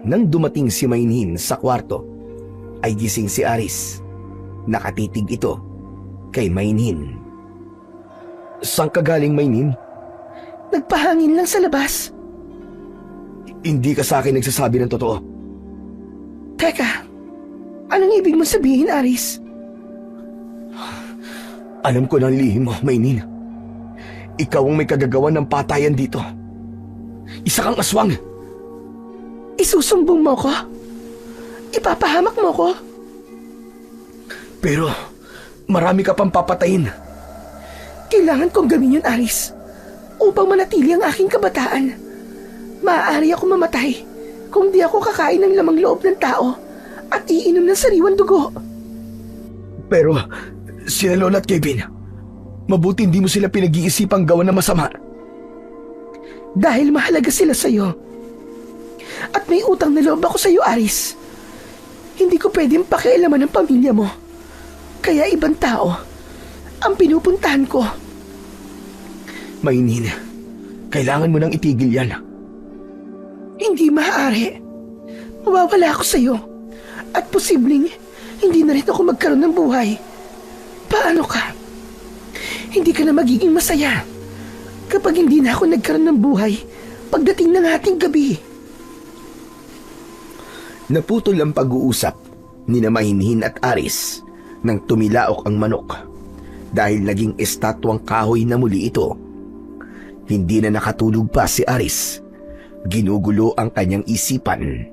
Nang dumating si Mainhin sa kwarto, ay gising si Aris. Nakatitig ito kay Mainhin. "Saan ka galing, Mainhin?" Nagpahangin lang sa labas. Hindi ka sa akin nagsasabi ng totoo. Teka, anong ibig mo sabihin, Aris? Alam ko ng lihim mo, Mainhin. Ikaw ang may kagagawan ng patayan dito. Isa kang aswang. Isusumbong mo ko? Ipapahamak mo ko? Pero marami ka pang papatayin. Kailangan kong gawin yun, Aris, upang manatili ang aking kabataan. Maaari ako mamatay kung di ako kakain ng lamang loob ng tao at iinom ng sariwang dugo. Pero sila Lola at Kevin, mabuti hindi mo sila pinag-iisipang gawa na masama. Dahil mahalaga sila sa'yo. At may utang na loob ako sa'yo, Aris. Hindi ko pwedeng pakialaman ng pamilya mo. Kaya ibang tao ang pinupuntahan ko. Mainin, kailangan mo nang itigil yan. Hindi maaari. Mawawala ako sa'yo. At posibleng hindi na rin ako magkaroon ng buhay. Paano ka? Hindi ka na magiging masaya kapag hindi na ako nagkaroon ng buhay pagdating ng ating gabi. Naputol ang pag-uusap ni na Mahinhin at Aris nang tumilaok ang manok dahil naging estatwang kahoy na muli ito. Hindi na nakatulog pa si Aris. Ginugulo ang kanyang isipan.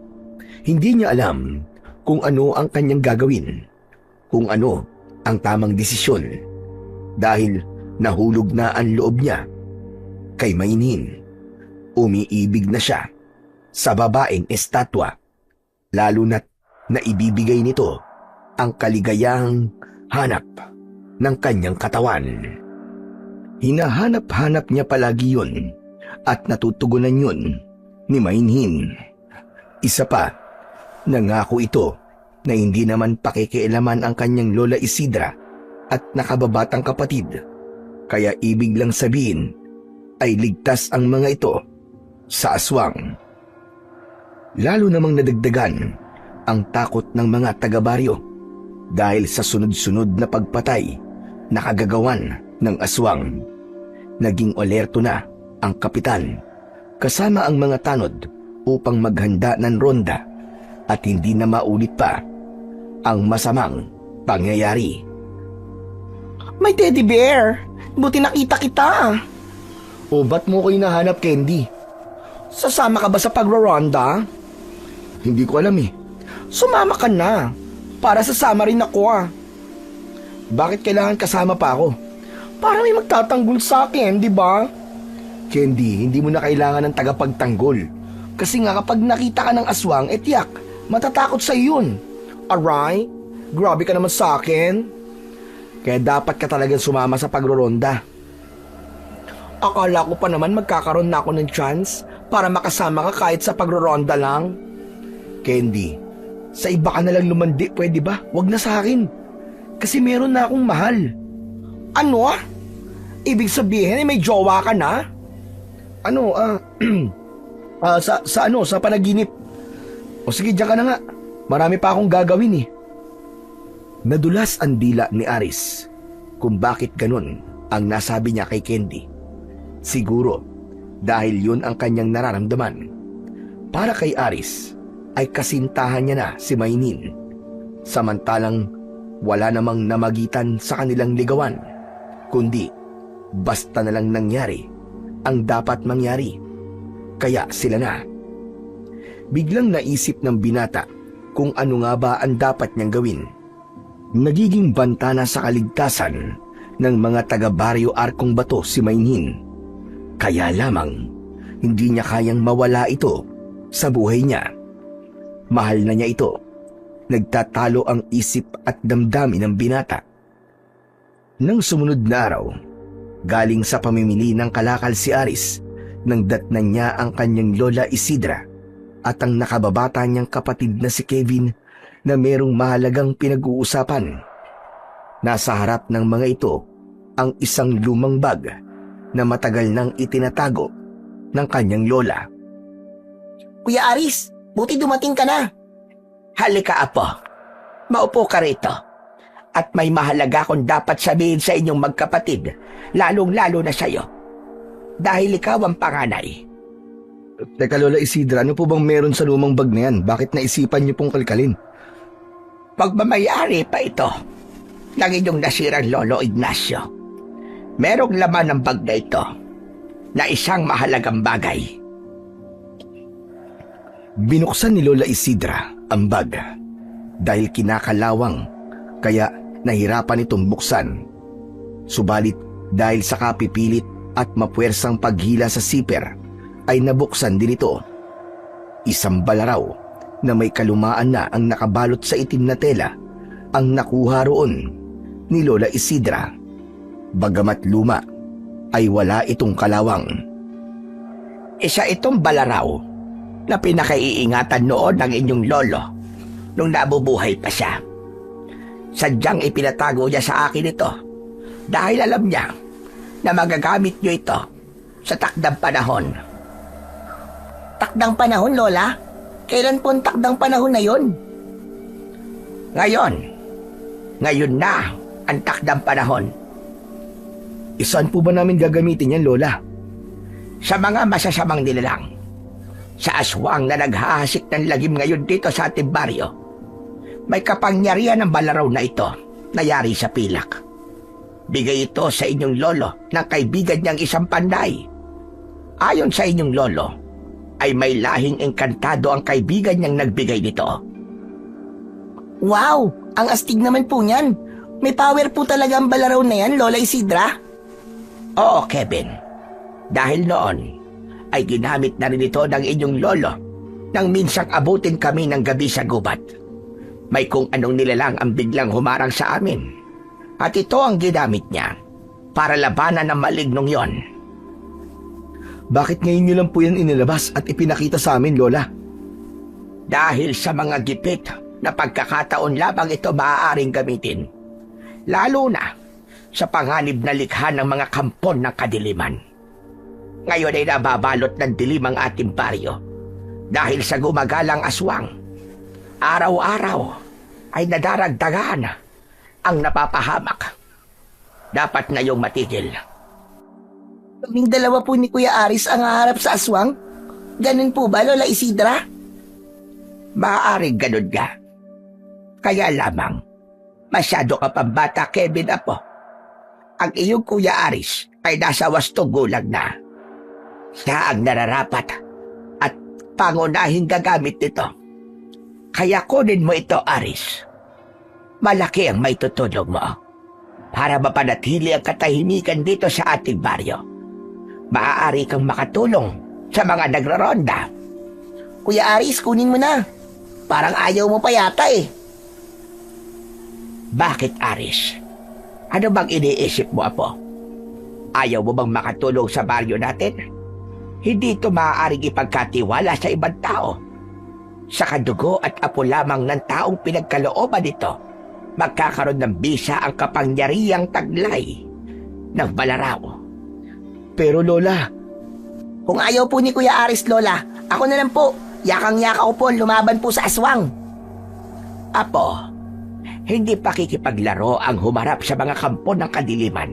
Hindi niya alam kung ano ang kanyang gagawin, kung ano ang tamang desisyon, dahil nahulog na ang loob niya kay Mahinhin. Umiibig na siya sa babaeng estatwa, lalo na't naibibigay nito ang kaligayang hanap ng kanyang katawan. Hinahanap-hanap niya palagi yun at natutugunan yun ni Mahinhin. Isa pa, nangako ito na hindi naman pakikialaman ang kanyang Lola Isidra at nakababatang kapatid, kaya ibig lang sabihin ay ligtas ang mga ito sa aswang. Lalo namang nadagdagan ang takot ng mga taga-baryo dahil sa sunod-sunod na pagpatay na kagagawan ng aswang. Naging alerto na ang kapitan kasama ang mga tanod upang maghanda ng ronda at hindi na maulit pa ang masamang pangyayari. May teddy bear. Buti nakita kita. O ba't mo ko hinahanap, Candy? Sasama ka ba sa pagroronda? Hindi ko alam eh. Sumama ka na. Para sasama rin ako Bakit kailangan kasama pa ako? Para may magtatanggol sa akin, di ba? Candy, hindi mo na kailangan ng tagapagtanggol. Kasi nga kapag nakita ka ng aswang, etiyak, matatakot sa yun. Aray, grabe ka naman sa akin. Kaya dapat ka talagang sumama sa pagroronda. Akala ko pa naman magkakaroon na ako ng chance para makasama ka kahit sa pagroronda lang. Candy, sa iba ka nalang lumandi, pwede ba? Wag na sa akin. Kasi meron na akong mahal. Ano? Ibig sabihin may jowa ka na? Ano, sa panaginip. O sige, diyan ka na nga. Marami pa akong gagawin eh. Nadulas ang dila ni Aris kung bakit ganun ang nasabi niya kay Candy. Siguro dahil yun ang kanyang nararamdaman. Para kay Aris ay kasintahan niya na si Mahinhin, samantalang wala namang namagitan sa kanilang ligawan, kundi basta na lang nangyari ang dapat mangyari. Kaya sila na. Biglang naisip ng binata kung ano nga ba ang dapat niyang gawin. Nagiging bantana sa kaligtasan ng mga taga-baryo Arkong Bato si Mahinhin. Kaya lamang hindi niya kayang mawala ito sa buhay niya. Mahal na niya ito. Nagtatalo ang isip at damdamin ng binata. Nang sumunod na araw, galing sa pamimili ng kalakal si Aris, nang datnan niya ang kanyang Lola Isidra at ang nakababata niyang kapatid na si Kevin na merong mahalagang pinag-uusapan. Nasa harap ng mga ito ang isang lumang bag na matagal nang itinatago ng kanyang lola. Kuya Aris, buti dumating ka na. Halika, apo. Maupo ka rito. At may mahalaga akong dapat sabihin sa inyong magkapatid, lalong-lalo na sa'yo. Dahil ikaw ang panganay. Teka, Lola Isidra, ano po bang meron sa lumang bag na yan? Bakit naisipan niyo pong kalkalin? Pagmamayari pa ito ng inyong nasirang Lolo Ignacio. Merong laman ng bag na ito na isang mahalagang bagay. Binuksan ni Lola Isidra ang bag dahil kinakalawang, kaya nahirapan itong buksan. Subalit dahil sa kapipilit at mapuwersang paghila sa zipper ay nabuksan din ito. Isang balaraw na may kalumaan na ang nakabalot sa itim na tela ang nakuha roon ni Lola Isidra. Bagamat luma ay wala itong kalawang. Isa itong balaraw na pinakaiingatan noon ng inyong lolo nung nabubuhay pa siya. Sadyang ipinatago niya sa akin ito dahil alam niya na magagamit niyo ito sa takdang panahon. Takdang panahon, Lola? Kailan po ang takdang panahon na yon? Ngayon. Ngayon na ang takdang panahon. Saan po ba namin gagamitin yan, Lola? Sa mga masasamang nilalang. Sa aswang na naghahasik ng lagim ngayon dito sa ating baryo. May kapangyarihan ng balaraw na ito na yari sa pilak. Bigay ito sa inyong lolo ng kaibigan niyang isang panday. Ayon sa inyong lolo, ay may lahing engkantado ang kaibigan niyang nagbigay nito. Wow! Ang astig naman po niyan. May power po talaga ang balaraw na yan, Lola Isidra? Oo, Kevin. Dahil noon, ay ginamit na rin ito ng inyong lolo nang minsang abutin kami ng gabi sa gubat. May kung anong nilalang ang biglang humarang sa amin. At ito ang ginamit niya para labanan ng malignong yon. Bakit ngayon niyo lang po yan inilabas at ipinakita sa amin, Lola? Dahil sa mga gipit na pagkakataon lamang ito maaaring gamitin. Lalo na sa panganib na likha ng mga kampon ng kadiliman. Ngayon ay nababalot ng dilim ang ating baryo dahil sa gumagalang aswang. Araw-araw ay nadaragdagan ang napapahamak. Dapat na yung matigil. Kaming dalawa po ni Kuya Aris ang haharap sa aswang? Ganun po ba, Lola Isidra? Maaaring ganun ka. Kaya lamang, masyado ka pang bata, Kevin, apo. Ang iyong Kuya Aris ay nasa 8 gulang na. Siya ang nararapat at pangunahing gagamit nito. Kaya kunin mo ito, Aris. Malaki ang may tutulong mo para mapanatili ang katahimikan dito sa ating baryo. Maaari kang makatulong sa mga nagraronda. Kuya Aris, kunin mo na. Parang ayaw mo pa yata eh. Bakit, Aris? Ano bang iniisip mo, apo? Ayaw mo bang makatulong sa baryo natin? Hindi ito maaaring ipagkatiwala sa ibang tao. Sa kadugo at apo lamang ng taong pinagkalooban nito, magkakaroon ng bisa ang kapangyarihang taglay ng balaraw. Pero, Lola, Kung ayaw po ni Kuya Aris, Lola, ako na lang po. Yakang-yaka ko po lumaban po sa aswang. Apo, hindi pakikipaglaro ang humarap sa mga kampo ng kadiliman.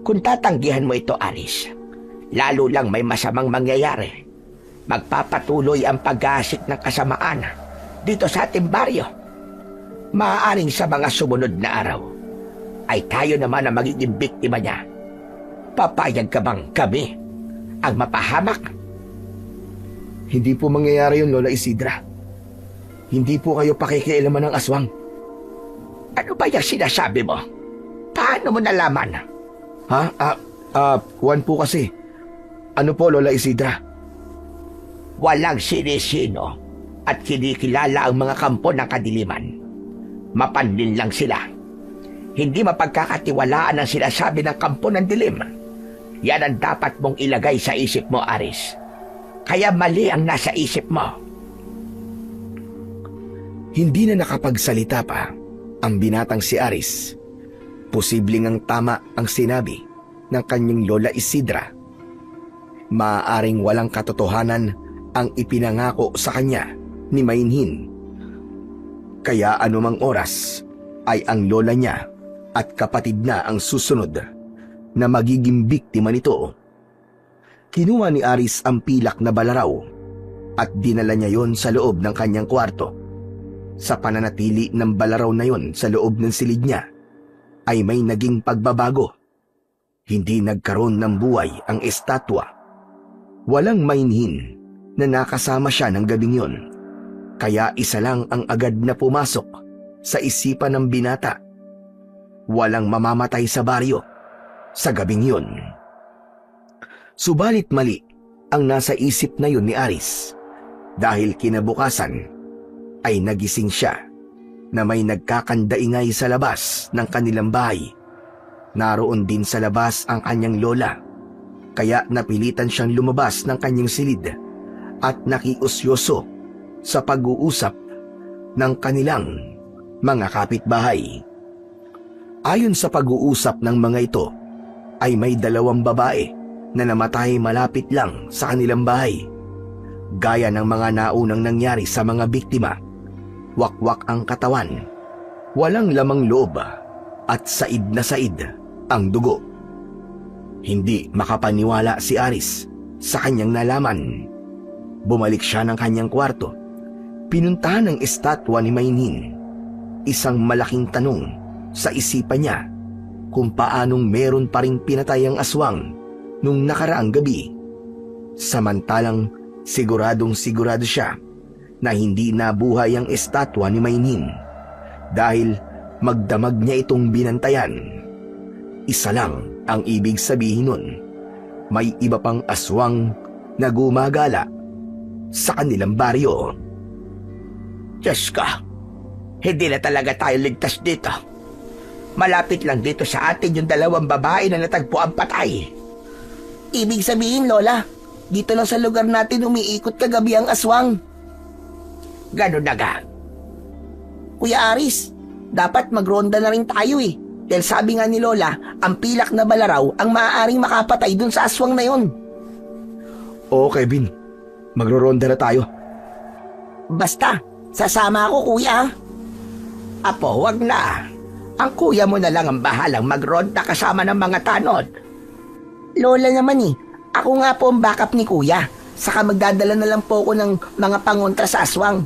Kung tatanggihan mo ito, Aris, lalo lang may masamang mangyayari. Magpapatuloy ang pag-aasik ng kasamaan dito sa ating baryo. Maaaring sa mga sumunod na araw ay tayo naman ang magiging biktima niya. Papayag ka bang kami ang mapahamak? hindi po mangyayari yun, Lola Isidra. Hindi po kayo pakikialaman ng aswang. Ano ba yung sinasabi mo? Paano mo nalaman? Ha? Juan po kasi. Ano po, Lola Isidra? Walang sinisino at kinikilala ang mga kampo ng kadiliman. Mapanlin lang sila. Hindi mapagkakatiwalaan ang sinasabi ng kampo ng dilim. Yan ang dapat mong ilagay sa isip mo, Aris. Kaya mali ang nasa isip mo. Hindi na nakapagsalita pa ang binatang si Aris. Posibleng ang tama ang sinabi ng kanyang Lola Isidra. Maaaring walang katotohanan ang ipinangako sa kanya ni Mainhin. Kaya anumang oras ay ang lola niya at kapatid na ang susunod na magiging biktima nito. Kinuha ni Aris ang pilak na balaraw at dinala niya yon sa loob ng kanyang kwarto. Sa pananatili ng balaraw na yon sa loob ng silid niya ay may naging pagbabago. Hindi nagkaroon ng buhay ang estatwa. Walang Mainhin na nakasama siya ng gabing yon. Kaya isa lang ang agad na pumasok sa isipan ng binata. Walang mamamatay sa baryo sa gabing yon. Subalit mali ang nasa isip na yun ni Aris dahil kinabukasan ay nagising siya na may nagkakandaingay sa labas ng kanilang bahay. Naroon din sa labas ang kanyang lola, kaya napilitan siyang lumabas ng kanyang silid at nakiusyoso sa pag-uusap ng kanilang mga kapitbahay. Ayon sa pag-uusap ng mga ito, ay may 2 babae na namatay malapit lang sa kanilang bahay. Gaya ng mga naunang nangyari sa mga biktima, wakwak ang katawan, walang lamang loob at said na said ang dugo. Hindi makapaniwala si Aris sa kanyang nalaman. Bumalik siya ng kanyang kwarto. Pinuntahan ang estatwa ni Maynin. Isang malaking tanong sa isipan niya kung paanong meron pa ring pinatay ang aswang nung nakaraang gabi. Samantalang sigurado siya na hindi nabuhay ang estatwa ni Maynin dahil magdamag niya itong binantayan. Isa lang ang ibig sabihin nun, may iba pang aswang na gumagala sa kanilang baryo. Diyos ko, hindi na talaga tayo ligtas dito. Malapit lang dito sa atin yung 2 babae na natagpuan patay. Ibig sabihin, Lola, dito lang sa lugar natin umiikot kagabi ang aswang. Ganun na nga. Kuya Aris, dapat magronda na rin tayo eh. Dahil sabi nga ni Lola, ang pilak na balaraw ang maaaring makapatay dun sa aswang na yun. Oo, Kevin. Magroronda na tayo. Basta, sasama ako, kuya. Apo, wag na. Ang kuya mo na lang ang bahalang magronda kasama ng mga tanod. Lola naman eh, ako nga po ang backup ni kuya. Saka magdadala na lang po ako ng mga pangontra sa aswang.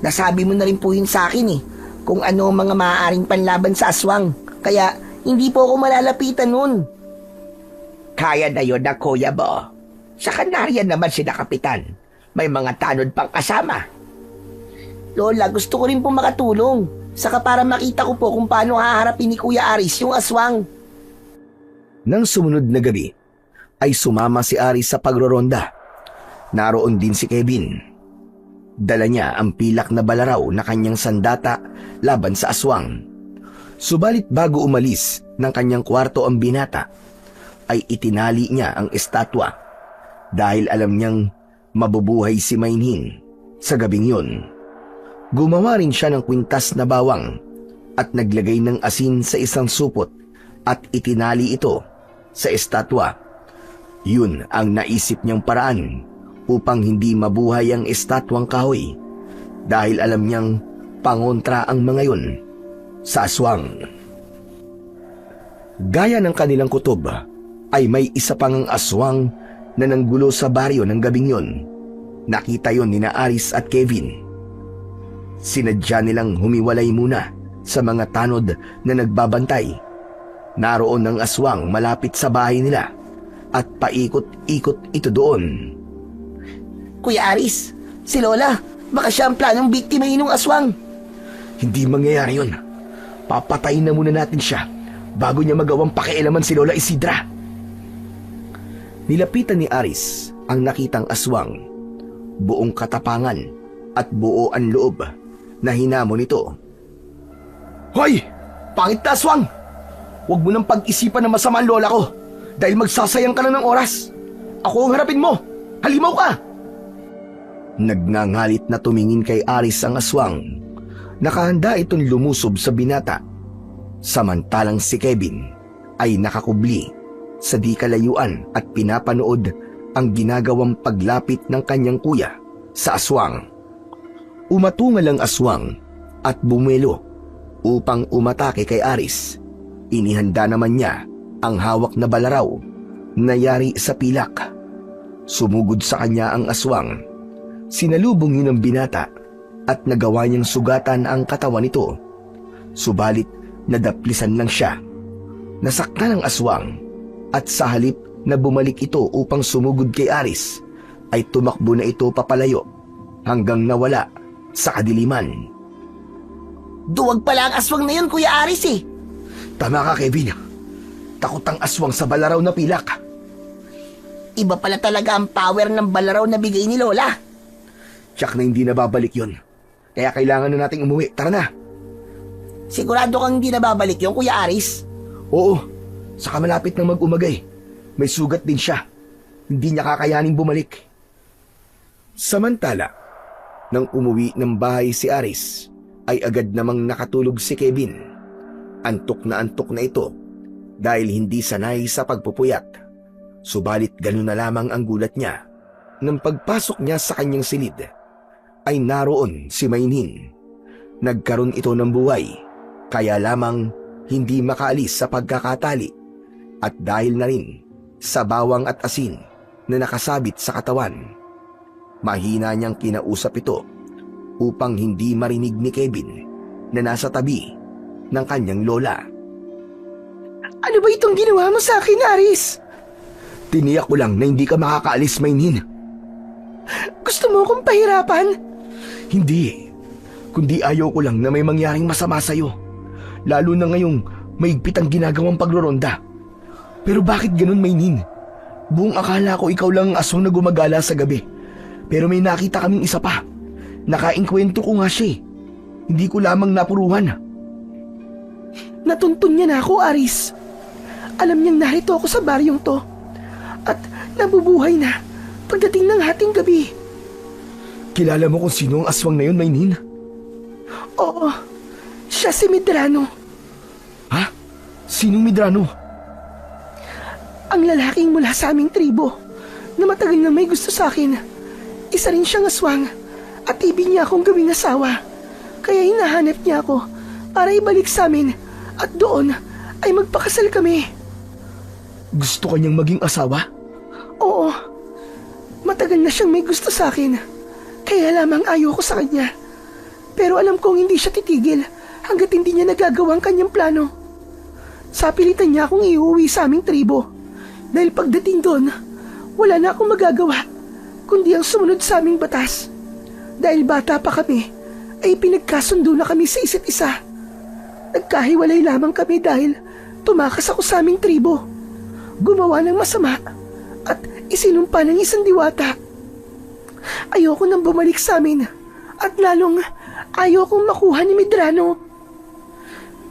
Nasabi mo na rin po yun sa akin eh, kung ano ang mga maaaring panlaban sa aswang. Kaya hindi po ako malalapitan nun. Kaya na yun na kuya mo. Sa Kanaryan naman sina Kapitan. May mga tanod pang kasama. Lola, gusto ko rin po makatulong. Saka para makita ko po kung paano haharapin ni Kuya Aris yung aswang. Nang sumunod na gabi, ay sumama si Aris sa pagroronda. Naroon din si Kevin. Dala niya ang pilak na balaraw na kanyang sandata laban sa aswang. Subalit bago umalis ng kanyang kwarto ang binata, ay itinali niya ang estatwa dahil alam niyang mabubuhay si Maynin sa gabing yun. Gumawa rin siya ng kwintas na bawang at naglagay ng asin sa isang supot at itinali ito sa estatwa. Yun ang naisip niyang paraan upang hindi mabuhay ang estatwang kahoy dahil alam niyang pangontra ang mga yun sa aswang. Gaya ng kanilang kutob, ay may isa pang aswang na nanggulo sa baryo ng gabing yun. Nakita yon ni Aris at Kevin. Sinadya nilang humiwalay muna sa mga tanod na nagbabantay. Naroon ang aswang malapit sa bahay nila at paikot-ikot ito doon. Kuya Aris, si Lola, baka siya ang planong biktima ng aswang. Hindi mangyayari yun. Papatayin na muna natin siya bago niya magawang pakialaman si Lola Isidra. Nilapitan ni Aris ang nakitang aswang. Buong katapangan at buo ang loob na hinamon ito. Hoy! Pangit na aswang! Huwag mo nang pag-isipan na masama ang lola ko dahil magsasayang ka na ng oras. Ako ang harapin mo! Halimaw ka! Nagngangalit na tumingin kay Aris ang aswang. Nakahanda itong lumusob sa binata. Samantalang si Kevin ay nakakubli sa di kalayuan at pinapanood ang ginagawang paglapit ng kanyang kuya sa aswang. Umatungal ang aswang at bumelo upang umatake kay Aris. Inihanda naman niya ang hawak na balaraw na yari sa pilak. Sumugod sa kanya ang aswang. Sinalubong yun ng binata at nagawa niyang sugatan ang katawan nito. Subalit nadaplisan lang siya. Nasaktan ang aswang at sa halip na bumalik ito upang sumugod kay Aris, ay tumakbo na ito papalayo hanggang nawala sa kadiliman. Duwag pala ang aswang na yun, Kuya Aris eh. Tama ka, Kevin. Takot ang aswang sa balaraw na pilak. Iba pala talaga ang power ng balaraw na bigay ni Lola. Tiyak na hindi nababalik yun. Kaya kailangan na nating umuwi. Tara na. Sigurado kang hindi nababalik yun, Kuya Aris? Oo. Saka malapit nang mag-umagay. May sugat din siya. Hindi niya kakayanin bumalik. Samantala, nang umuwi ng bahay si Aris, ay agad namang nakatulog si Kevin. Antok na ito dahil hindi sanay sa pagpupuyat. Subalit ganun na lamang ang gulat niya nang pagpasok niya sa kanyang silid ay naroon si Maynhin. Nagkaroon ito ng buhay, kaya lamang hindi makaalis sa pagkakatali at dahil na rin sa bawang at asin na nakasabit sa katawan. Mahina niyang kinausap ito upang hindi marinig ni Kevin na nasa tabi ng kanyang lola. Ano ba itong ginawa mo sa akin, Aris? Tiniyak ko lang na hindi ka makakaalis, Maynhin. Gusto mo akong pahirapan? Hindi. Kundi ayaw ko lang na may mangyaring masama sa'yo. Lalo na ngayong maigpit ang ginagawang pagroronda. Pero bakit ganun, Maynhin? Buong akala ko ikaw lang ang aswang na gumagala sa gabi. Pero may nakita kaming isa pa. Nakainkwento ko nga siya. Hindi ko lamang napuruhan. Natuntun niya na ako, Aris. Alam niyang narito ako sa baryong to. At nabubuhay na pagdating ng hating gabi. Kilala mo kung sino ang aswang na yun, Maynhin? Oo, siya si Medrano. Ha? Sinong Medrano? Ang lalaking mula sa aming tribo na matagal na may gusto sa akin. Isa rin siyang aswang at ibig niya akong gawing asawa. Kaya hinahanap niya ako para ibalik sa amin at doon ay magpakasal kami. Gusto kanyang maging asawa? Oo, matagal na siyang may gusto sa akin. Kaya lamang ayaw ko sa kanya. Pero alam kong hindi siya titigil hanggat hindi niya nagagawa ang kanyang plano. Sapilitan niya akong iuwi sa aming tribo. Dahil pagdating doon, wala na akong magagawa kundi ang sumunod sa aming batas. Dahil bata pa kami, ay pinagkasundo na kami sa isa't isa. Nagkahiwalay lamang kami dahil tumakas ako sa aming tribo. Gumawa ng masama at isinumpa ng isang diwata. Ayoko nang bumalik sa amin at lalong ayokong makuha ni Medrano.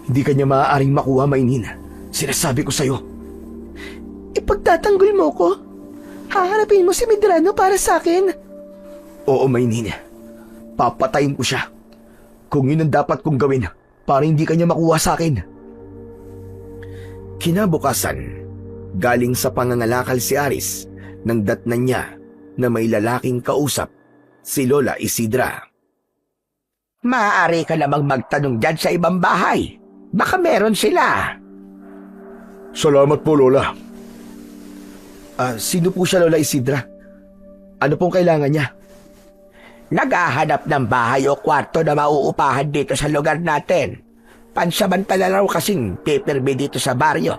Hindi kanya maaaring makuha, Maynhin. Sinasabi ko sa'yo. Ipagtatanggol mo ko? Haharapin mo si Medrano para sa akin? Oo, Maynhin. Papatayin ko siya. Kung yun ang dapat kong gawin para hindi kanya makuha sa akin. Kinabukasan, galing sa pangangalakal si Aris nang datnan niya na may lalaking kausap, si Lola Isidra. Maaari ka namang magtanong dyan sa ibang bahay. Baka meron sila. Salamat po, Lola. Sino po siya, Lola Isidra? Ano pong kailangan niya? Naghahanap ng bahay o kwarto na mauupahan dito sa lugar natin. Pansamantala raw kasing pipirmi dito sa baryo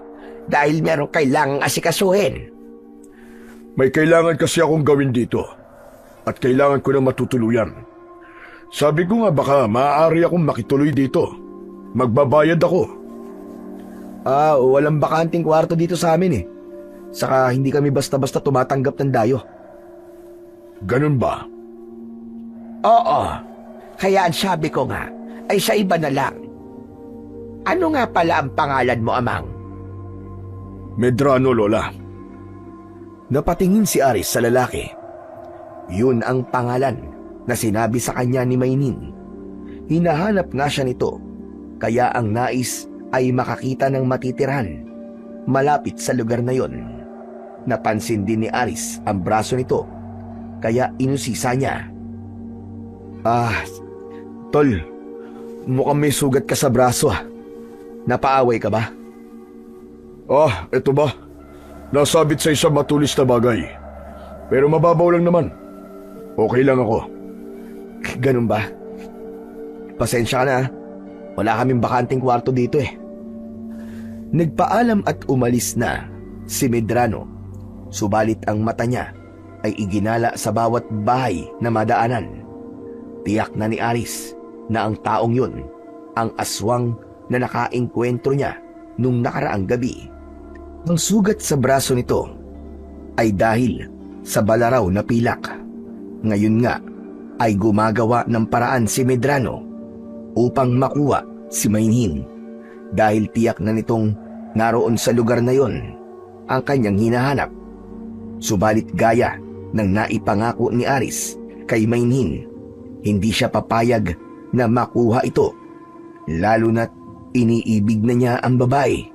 dahil meron kailangang asikasuhin. May kailangan kasi akong gawin dito at kailangan ko na matutuluyan. Sabi ko nga baka maaari akong makituloy dito. Magbabayad ako. Walang bakanting kwarto dito sa amin eh. Saka hindi kami basta-basta tumatanggap ng dayo. Ganun ba? Oo. Kaya ang sabi ko nga ay sa iba na lang. Ano nga pala ang pangalan mo, Amang? Medrano, Lola. Napatingin si Aris sa lalaki. Yun ang pangalan na sinabi sa kanya ni Maynhin. Hinahanap nga siya nito, kaya ang nais ay makakita ng matitirhan malapit sa lugar na yon. Napansin din ni Aris ang braso nito, kaya inusisa niya. Tol, mukhang may sugat ka sa braso . Napaaway ka ba? Eto ba? Nasabit sa isang matulis na bagay. Pero mababaw lang naman. Okay lang ako. Ganun ba? Pasensya ka na. Wala kaming bakanting kwarto dito eh. Nagpaalam at umalis na si Medrano. Subalit ang mata niya ay iginala sa bawat bahay na madaanan. Tiyak na ni Aris na ang taong yun ang aswang na nakaengkwentro niya nung nakaraang gabi. Ang sugat sa braso nito ay dahil sa balaraw na pilak. Ngayon nga ay gumagawa ng paraan si Medrano upang makuha si Maynhin dahil tiyak na nitong naroon sa lugar na yon ang kanyang hinahanap. Subalit gaya ng naipangako ni Aris kay Maynhin, hindi siya papayag na makuha ito, lalo na't iniibig na niya ang babae,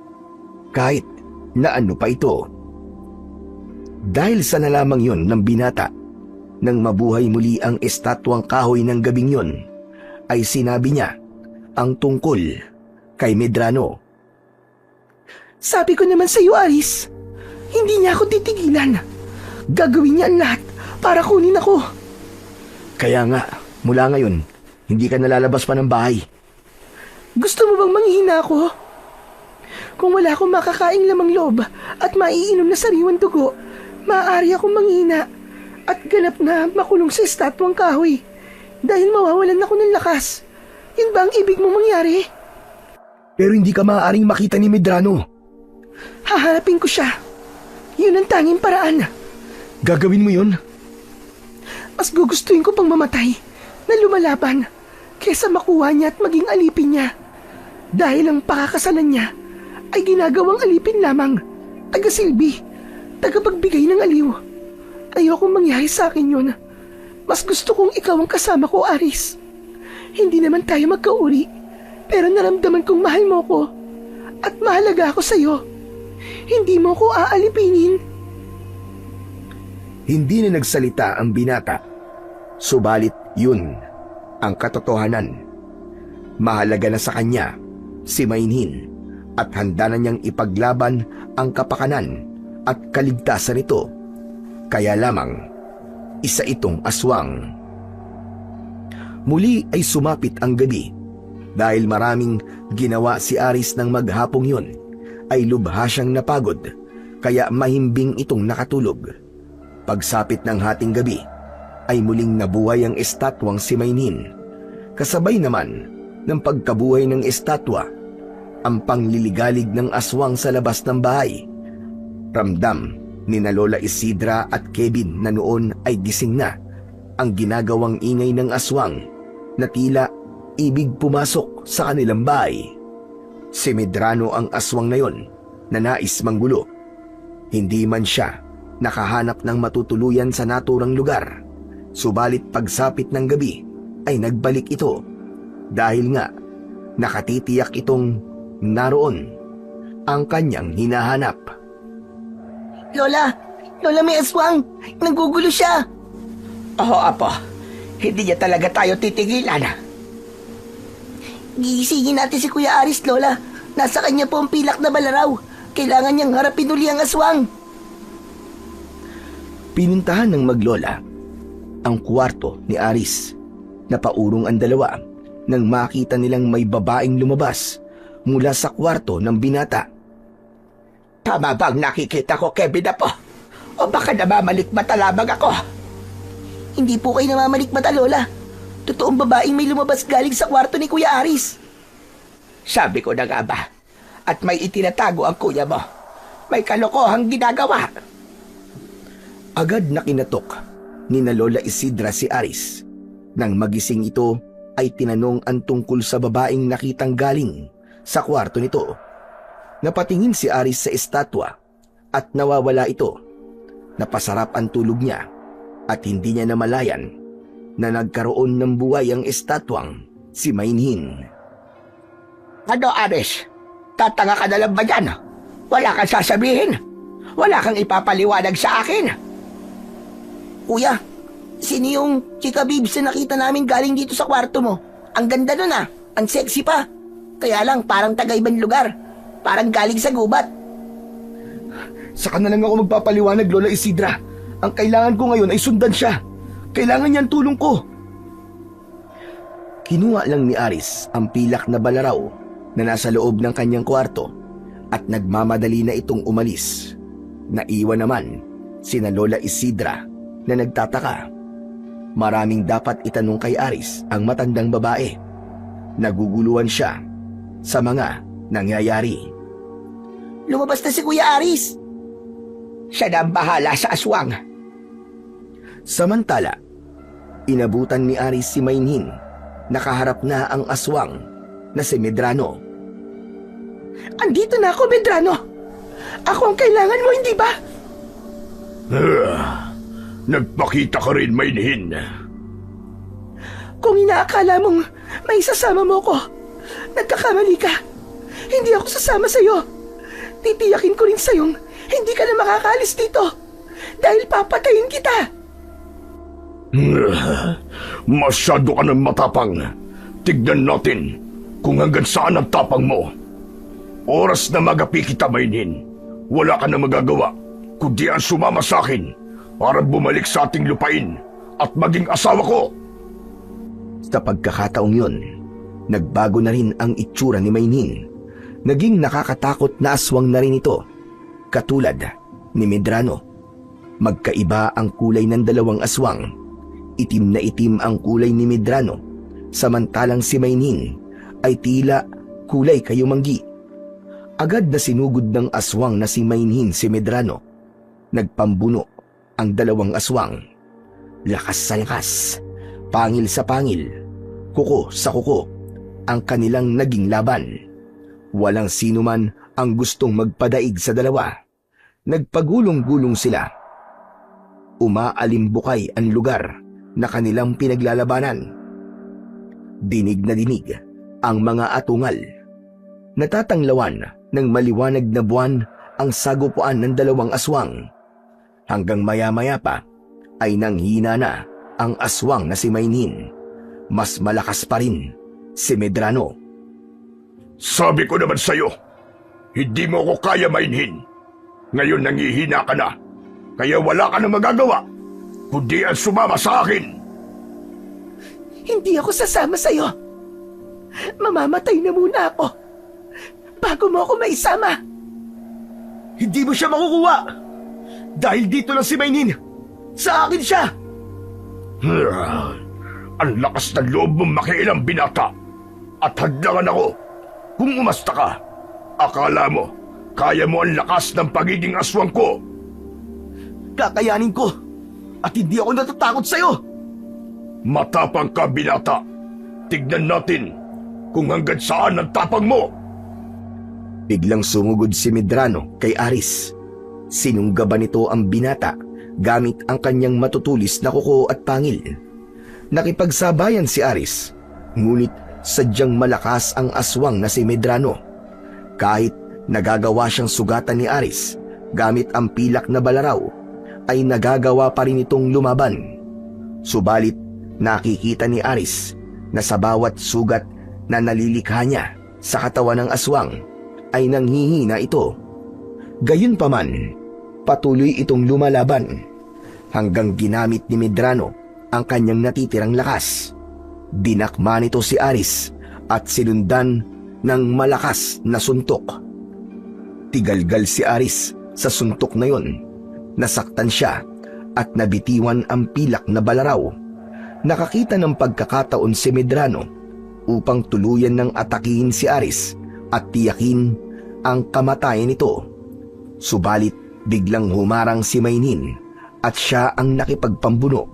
kahit na ano pa ito. Dahil sa nalamang yon ng binata, nang mabuhay muli ang estatwang kahoy ng gabing yon, ay sinabi niya ang tungkol kay Medrano. Sabi ko naman sa iyo, Aris, hindi niya ako titigilan. Gagawin niya ang lahat para kunin ako. Kaya nga, mula ngayon, hindi ka nalalabas pa ng bahay. Gusto mo bang manghihina ako? Kung wala akong makakaing lamang loob at maiinom na sariwang dugo, maaari akong manghihina at ganap na makulong sa estatwang kahoy dahil mawawalan ako ng lakas. Yun ba ang ibig mong mangyari? Pero hindi ka maaaring makita ni Medrano. Hahanapin ko siya. Yun ang tanging paraan. Gagawin mo yun? Mas gugustuhin ko pang mamatay na lumalaban kesa makuha niya at maging alipin niya. Dahil ang pakakasalan niya ay ginagawang alipin lamang, tagasilbi, tagapagbigay ng aliw. Ayokong mangyari sa akin yun. Mas gusto kong ikaw ang kasama ko, Aris. Hindi naman tayo magkauri, pero naramdaman kong mahal mo ko at mahalaga ako sa'yo. Hindi mo ko aalipinin. Hindi na nagsalita ang binata, subalit yun ang katotohanan. Mahalaga na sa kanya si Mainhin at handa na niyang ipaglaban ang kapakanan at kaligtasan nito. Kaya lamang, isa itong aswang. Muli ay sumapit ang gabi. Dahil maraming ginawa si Aris ng maghapong yun, ay lubha siyang napagod, kaya mahimbing itong nakatulog. Pagsapit ng hating gabi, ay muling nabuhay ang estatwang si Mainhin. Kasabay naman ng pagkabuhay ng estatwa, ang pangliligalig ng aswang sa labas ng bahay. Ramdam ni na Lola Isidra at Kevin na noon ay gising na ang ginagawang ingay ng aswang na tila ibig pumasok sa kanilang bahay. Si Medrano ang aswang na yon na nais manggulo. Hindi man siya nakahanap ng matutuluyan sa naturang lugar, subalit pagsapit ng gabi ay nagbalik ito dahil nga nakatitiyak itong naroon ang kanyang hinahanap. Lola! Lola, may aswang! Nanggugulo siya! Oo, Apo. Hindi niya talaga tayo titigilan. Gigisingin natin si Kuya Aris, Lola. Nasa kanya po ang pilak na balaraw. Kailangan niyang harapin uli ang aswang. Pinuntahan ng maglola ang kwarto ni Aris. Napaurong ang dalawa nang makita nilang may babaeng lumabas mula sa kwarto ng binata. Tama bang nakikita ko, Kevin, Apo? O baka namamalikmata lamang ako? Hindi po kayo namamalikmata, Lola. Totoong babaeng may lumabas galing sa kwarto ni Kuya Aris. Sabi ko na nga ba? At may itinatago ang kuya mo. May kalokohang ginagawa. Agad na kinatok ni na Lola Isidra si Aris. Nang magising ito ay tinanong ang tungkol sa babaeng nakitang galing sa kwarto nito. Napatingin si Aris sa estatwa at nawawala ito. Napasarap ang tulog niya at hindi niya namalayan na nagkaroon ng buhay ang estatwang si Mainhin. Ano, Aris? Tatanga ka na lang ba dyan? Wala kang sasabihin? Wala kang ipapaliwanag sa akin? Kuya, sino yung chika bibs na nakita namin galing dito sa kwarto mo? Ang ganda nun ah. Ang sexy pa. Kaya lang parang taga-ibang lugar. Parang galing sa gubat. Saka na lang ako magpapaliwanag, Lola Isidra. Ang kailangan ko ngayon ay sundan siya. Kailangan niya ang tulong ko. Kinuha lang ni Aris ang pilak na balaraw na nasa loob ng kanyang kwarto at nagmamadali na itong umalis. Naiwan naman sina Lola Isidra na nagtataka. Maraming dapat itanong kay Aris ang matandang babae. Naguguluhan siya sa mga nangyayari. Lumabas na si Kuya Aris. Siya na ang bahala sa aswang. Samantala, inabutan ni Aris si Mainhin. Nakaharap na ang aswang na si Medrano. Andito na ako, Medrano. Ako ang kailangan mo, hindi ba? Nagpakita ka rin, Mainhin. Kung inaakala mong may sasama mo ko, nagkakamali ka. Hindi ako sasama sa'yo. Titiyakin ko rin sa'yong hindi ka na makakalis dito dahil papatayin kita. Masyado ka ng matapang. Tignan natin kung hanggang saan ang tapang mo. Oras na magapi kita, Maynhin. Wala ka na magagawa kundi ang sumama sa akin para bumalik sa ating lupain at maging asawa ko. Sa pagkakataong yun, nagbago na rin ang itsura ni Maynhin. Naging nakakatakot na aswang na rin ito, katulad ni Medrano. Magkaiba ang kulay ng dalawang aswang. Itim na itim ang kulay ni Medrano, samantalang si Maynhin ay tila kulay kayumanggi. Agad na sinugod ng aswang na si Maynhin si Medrano. Nagpambuno ang dalawang aswang. Lakas sa lakas, pangil sa pangil, kuko sa kuko, ang kanilang naging laban. Walang sino man ang gustong magpadaig sa dalawa. Nagpagulong-gulong sila. Umaalimbukay ang lugar na kanilang pinaglalabanan. Dinig na dinig ang mga atungal. Natatanglawan ng maliwanag na buwan ang sagupuan ng dalawang aswang. Hanggang maya-maya pa ay nanghina na ang aswang na si Maynhin. Mas malakas pa rin si Medrano. Sabi ko naman sa'yo, hindi mo ko kaya, Maynhin. Ngayon nangihina ka na, kaya wala ka na magagawa kundi ang sumama sa akin. Hindi ako sasama sa'yo. Mamamatay na muna ako bago mo ako maisama. Hindi mo siya makukuha! Dahil dito lang si Maynhin! Sa akin siya! Ang lakas ng loob mong makialam, binata. At hadlangan ako. Kung umasta ka, akala mo, kaya mo ang lakas ng pagiging aswang ko. Kakayanin ko! At hindi ako natatakot sa'yo! Matapang ka, binata. Tignan natin kung hanggang saan ang tapang mo. Biglang sumugod si Medrano kay Aris. Sinunggaban nito ang binata gamit ang kanyang matutulis na kuko at pangil. Nakipagsabayan si Aris, ngunit sadyang malakas ang aswang na si Medrano. Kahit nagagawa siyang sugatan ni Aris gamit ang pilak na balaraw, ay nagagawa pa rin itong lumaban. Subalit nakikita ni Aris na sa bawat sugat na nalilikha niya sa katawan ng aswang ay nanghihina ito. Gayunpaman, patuloy itong lumalaban hanggang ginamit ni Medrano ang kanyang natitirang lakas. Dinakma nito si Aris at sinundan ng malakas na suntok. Tigalgal si Aris sa suntok na yon. Nasaktan siya at nabitiwan ang pilak na balaraw. Nakakita ng pagkakataon si Medrano upang tuluyan ng atakihin si Aris at tiyakin ang kamatayan nito. Subalit biglang humarang si Maynhin at siya ang nakipagpambuno.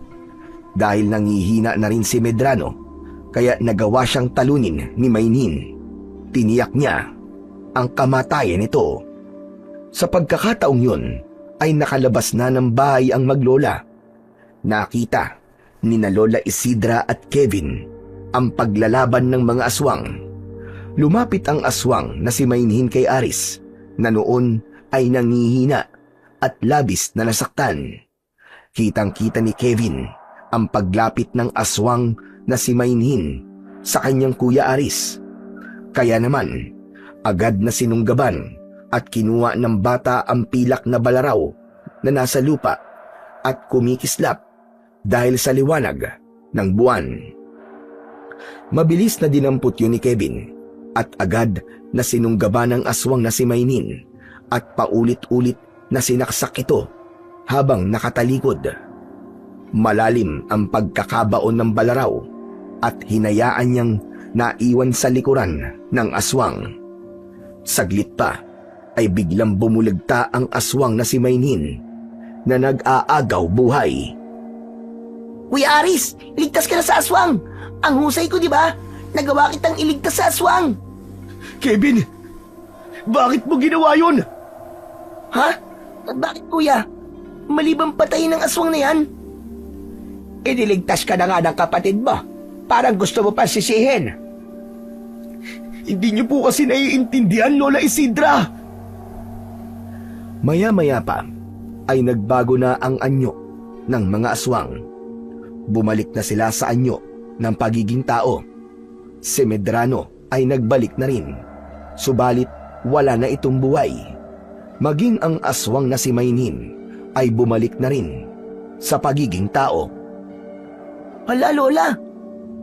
Dahil nangihina na rin si Medrano, kaya nagawa siyang talunin ni Maynhin. Tiniyak niya ang kamatayan nito. Sa pagkakataong yun, ay nakalabas na ng bahay ang maglola. Nakita ni na Lola Isidra at Kevin ang paglalaban ng mga aswang. Lumapit ang aswang na si Maynhin kay Aris, na noon ay nangihina at labis na nasaktan. Kitang-kita ni Kevin ang paglapit ng aswang na si Maynhin sa kanyang kuya Aris. Kaya naman, agad na sinunggaban at kinuha ng bata ang pilak na balaraw na nasa lupa at kumikislap dahil sa liwanag ng buwan. Mabilis na dinampot yun ni Kevin at agad na sinunggaban ng aswang na si Maynhin at paulit-ulit na sinaksak ito habang nakatalikod. Malalim ang pagkakabaon ng balaraw at hinayaan niyang naiwan sa likuran ng aswang. Saglit pa ay biglang bumulagta ang aswang na si Maynhin na nag-aagaw buhay. Kuya Aris, ligtas ka na sa aswang. Ang husay ko, di ba? Nagawa kitang iligtas sa aswang. Kevin! Bakit mo ginawa yun? Ha? Bakit, kuya? Mali bang patayin ng aswang na yan? Iniligtas ka na nga ng kapatid mo parang gusto mo pa sisihin. Hindi niyo po kasi naiintindihan, Lola Isidra. Maya-maya pa ay nagbago na ang anyo ng mga aswang. Bumalik na sila sa anyo ng pagiging tao. Si Medrano ay nagbalik na rin. Subalit wala na itong buhay. Maging ang aswang na si Maynin ay bumalik na rin sa pagiging tao. Hala, Lola.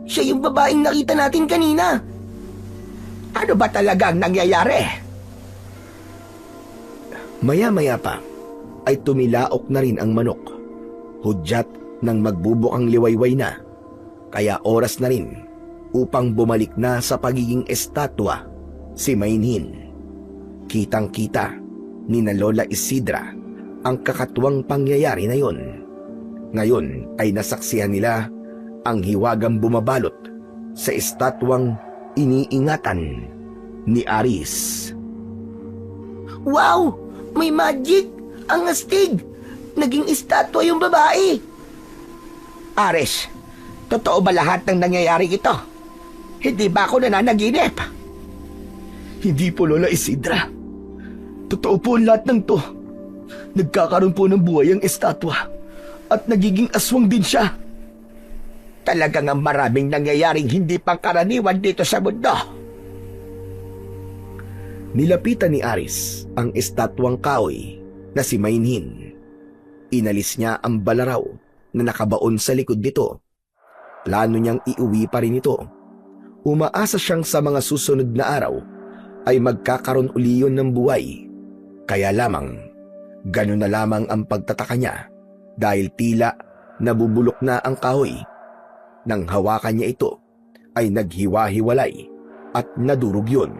Siya yung babaeng nakita natin kanina. Ano ba talagang nangyayari? Maya-maya pa ay tumilaok na rin ang manok. Hudyat nang magbubukang liwayway na. Kaya oras na rin upang bumalik na sa pagiging estatwa si Maynin. Kitang-kita ni na Lola Isidra ang kakatuwang pangyayari na yon. Ngayon ay nasaksihan nila ang hiwagang bumabalot sa estatwang iniingatan ni Aris. Wow! May magic! Ang astig! Naging estatwa yung babae! Aris, totoo ba lahat ng nangyayari ito? Hindi ba ako nananaginip? Hindi po, Lola Isidra. Totoo po ang lahat ng to. Nagkakaroon po ng buhay ang estatwa at nagiging aswang din siya. Talagang ang maraming nangyayaring hindi pangkaraniwan dito sa mundo. Nilapitan ni Aris ang estatwang kahoy na si Maynin. Inalis niya ang balaraw na nakabaon sa likod nito. Plano niyang iuwi pa rin ito. Umaasa siyang sa mga susunod na araw ay magkakaroon uli yun ng buhay. Kaya lamang, ganun na lamang ang pagtataka niya dahil tila nabubulok na ang kahoy. Nang hawakan niya ito ay naghiwa-hiwalay at nadurog yun.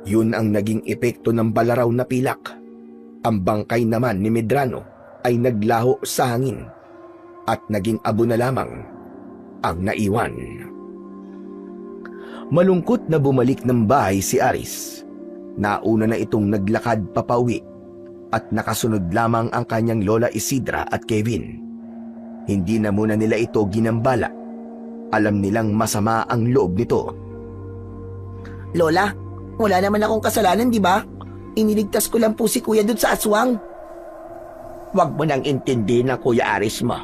Yun ang naging epekto ng balaraw na pilak. Ang bangkay naman ni Medrano ay naglaho sa hangin at naging abo na lamang ang naiwan. Malungkot na bumalik ng bahay si Aris. Nauna na itong naglakad papauwi at nakasunod lamang ang kanyang Lola Isidra at Kevin. Hindi na muna nila ito ginambala. Alam nilang masama ang loob nito. Lola, wala naman akong kasalanan, di ba? Iniligtas ko lang po si Kuya dun sa aswang. Huwag mo nang intindihin ang Kuya Aris mo.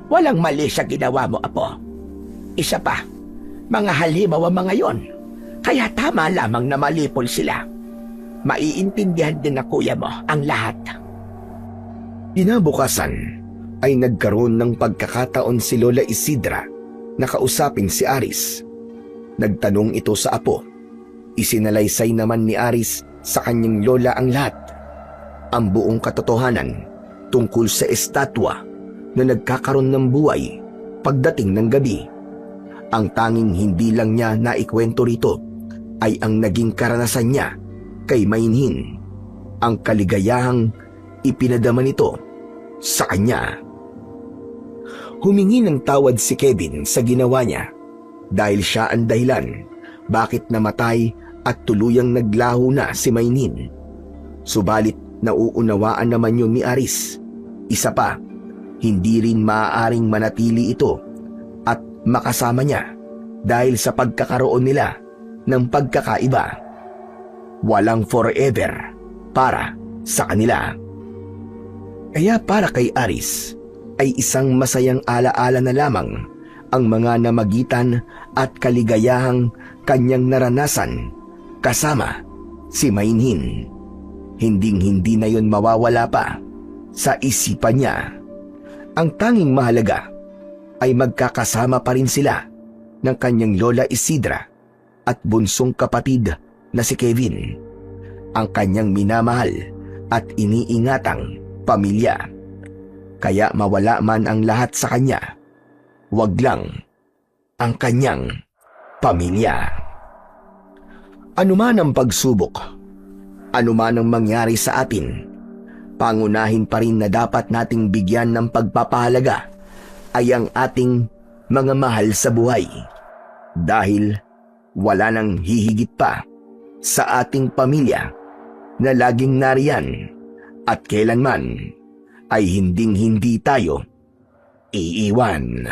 Walang mali sa ginawa mo, Apo. Isa pa, mga halimaw ang mga yon. Kaya tama lamang na malipol sila. Maiintindihan din na kuya mo ang lahat. Inabukasan ay nagkaroon ng pagkakataon si Lola Isidra na kausapin si Aris. Nagtanong ito sa apo. Isinalaysay naman ni Aris sa kanyang lola ang lahat. Ang buong katotohanan tungkol sa estatwa na nagkakaroon ng buhay pagdating ng gabi. Ang tanging hindi lang niya naikwento rito ay ang naging karanasan niya kay Maynin. Ang kaligayahang ipinadama nito sa kanya. Humingi ng tawad si Kevin sa ginawa niya dahil siya ang dahilan bakit namatay at tuluyang naglaho na si Maynin. Subalit nauunawaan naman yun ni Aris. Isa pa, hindi rin maaaring manatili ito at makasama niya dahil sa pagkakaroon nila ng pagkakaiba. Walang forever para sa kanila. Kaya para kay Aris ay isang masayang alaala na lamang ang mga namagitan at kaligayahang kanyang naranasan kasama si Maynin. Hinding-hindi na yon mawawala pa sa isipan niya. Ang tanging mahalaga ay magkakasama pa rin sila ng kanyang Lola Isidra at bunsong kapatid na si Kevin, ang kanyang minamahal at iniingatang pamilya. Kaya mawala man ang lahat sa kanya, wag lang ang kanyang pamilya. Anuman ang pagsubok, anuman ang mangyari sa atin, pangunahin pa rin na dapat nating bigyan ng pagpapahalaga ay ang ating mga mahal sa buhay. Dahil wala nang hihigit pa sa ating pamilya na laging nariyan at kailanman ay hinding-hindi tayo iiwan.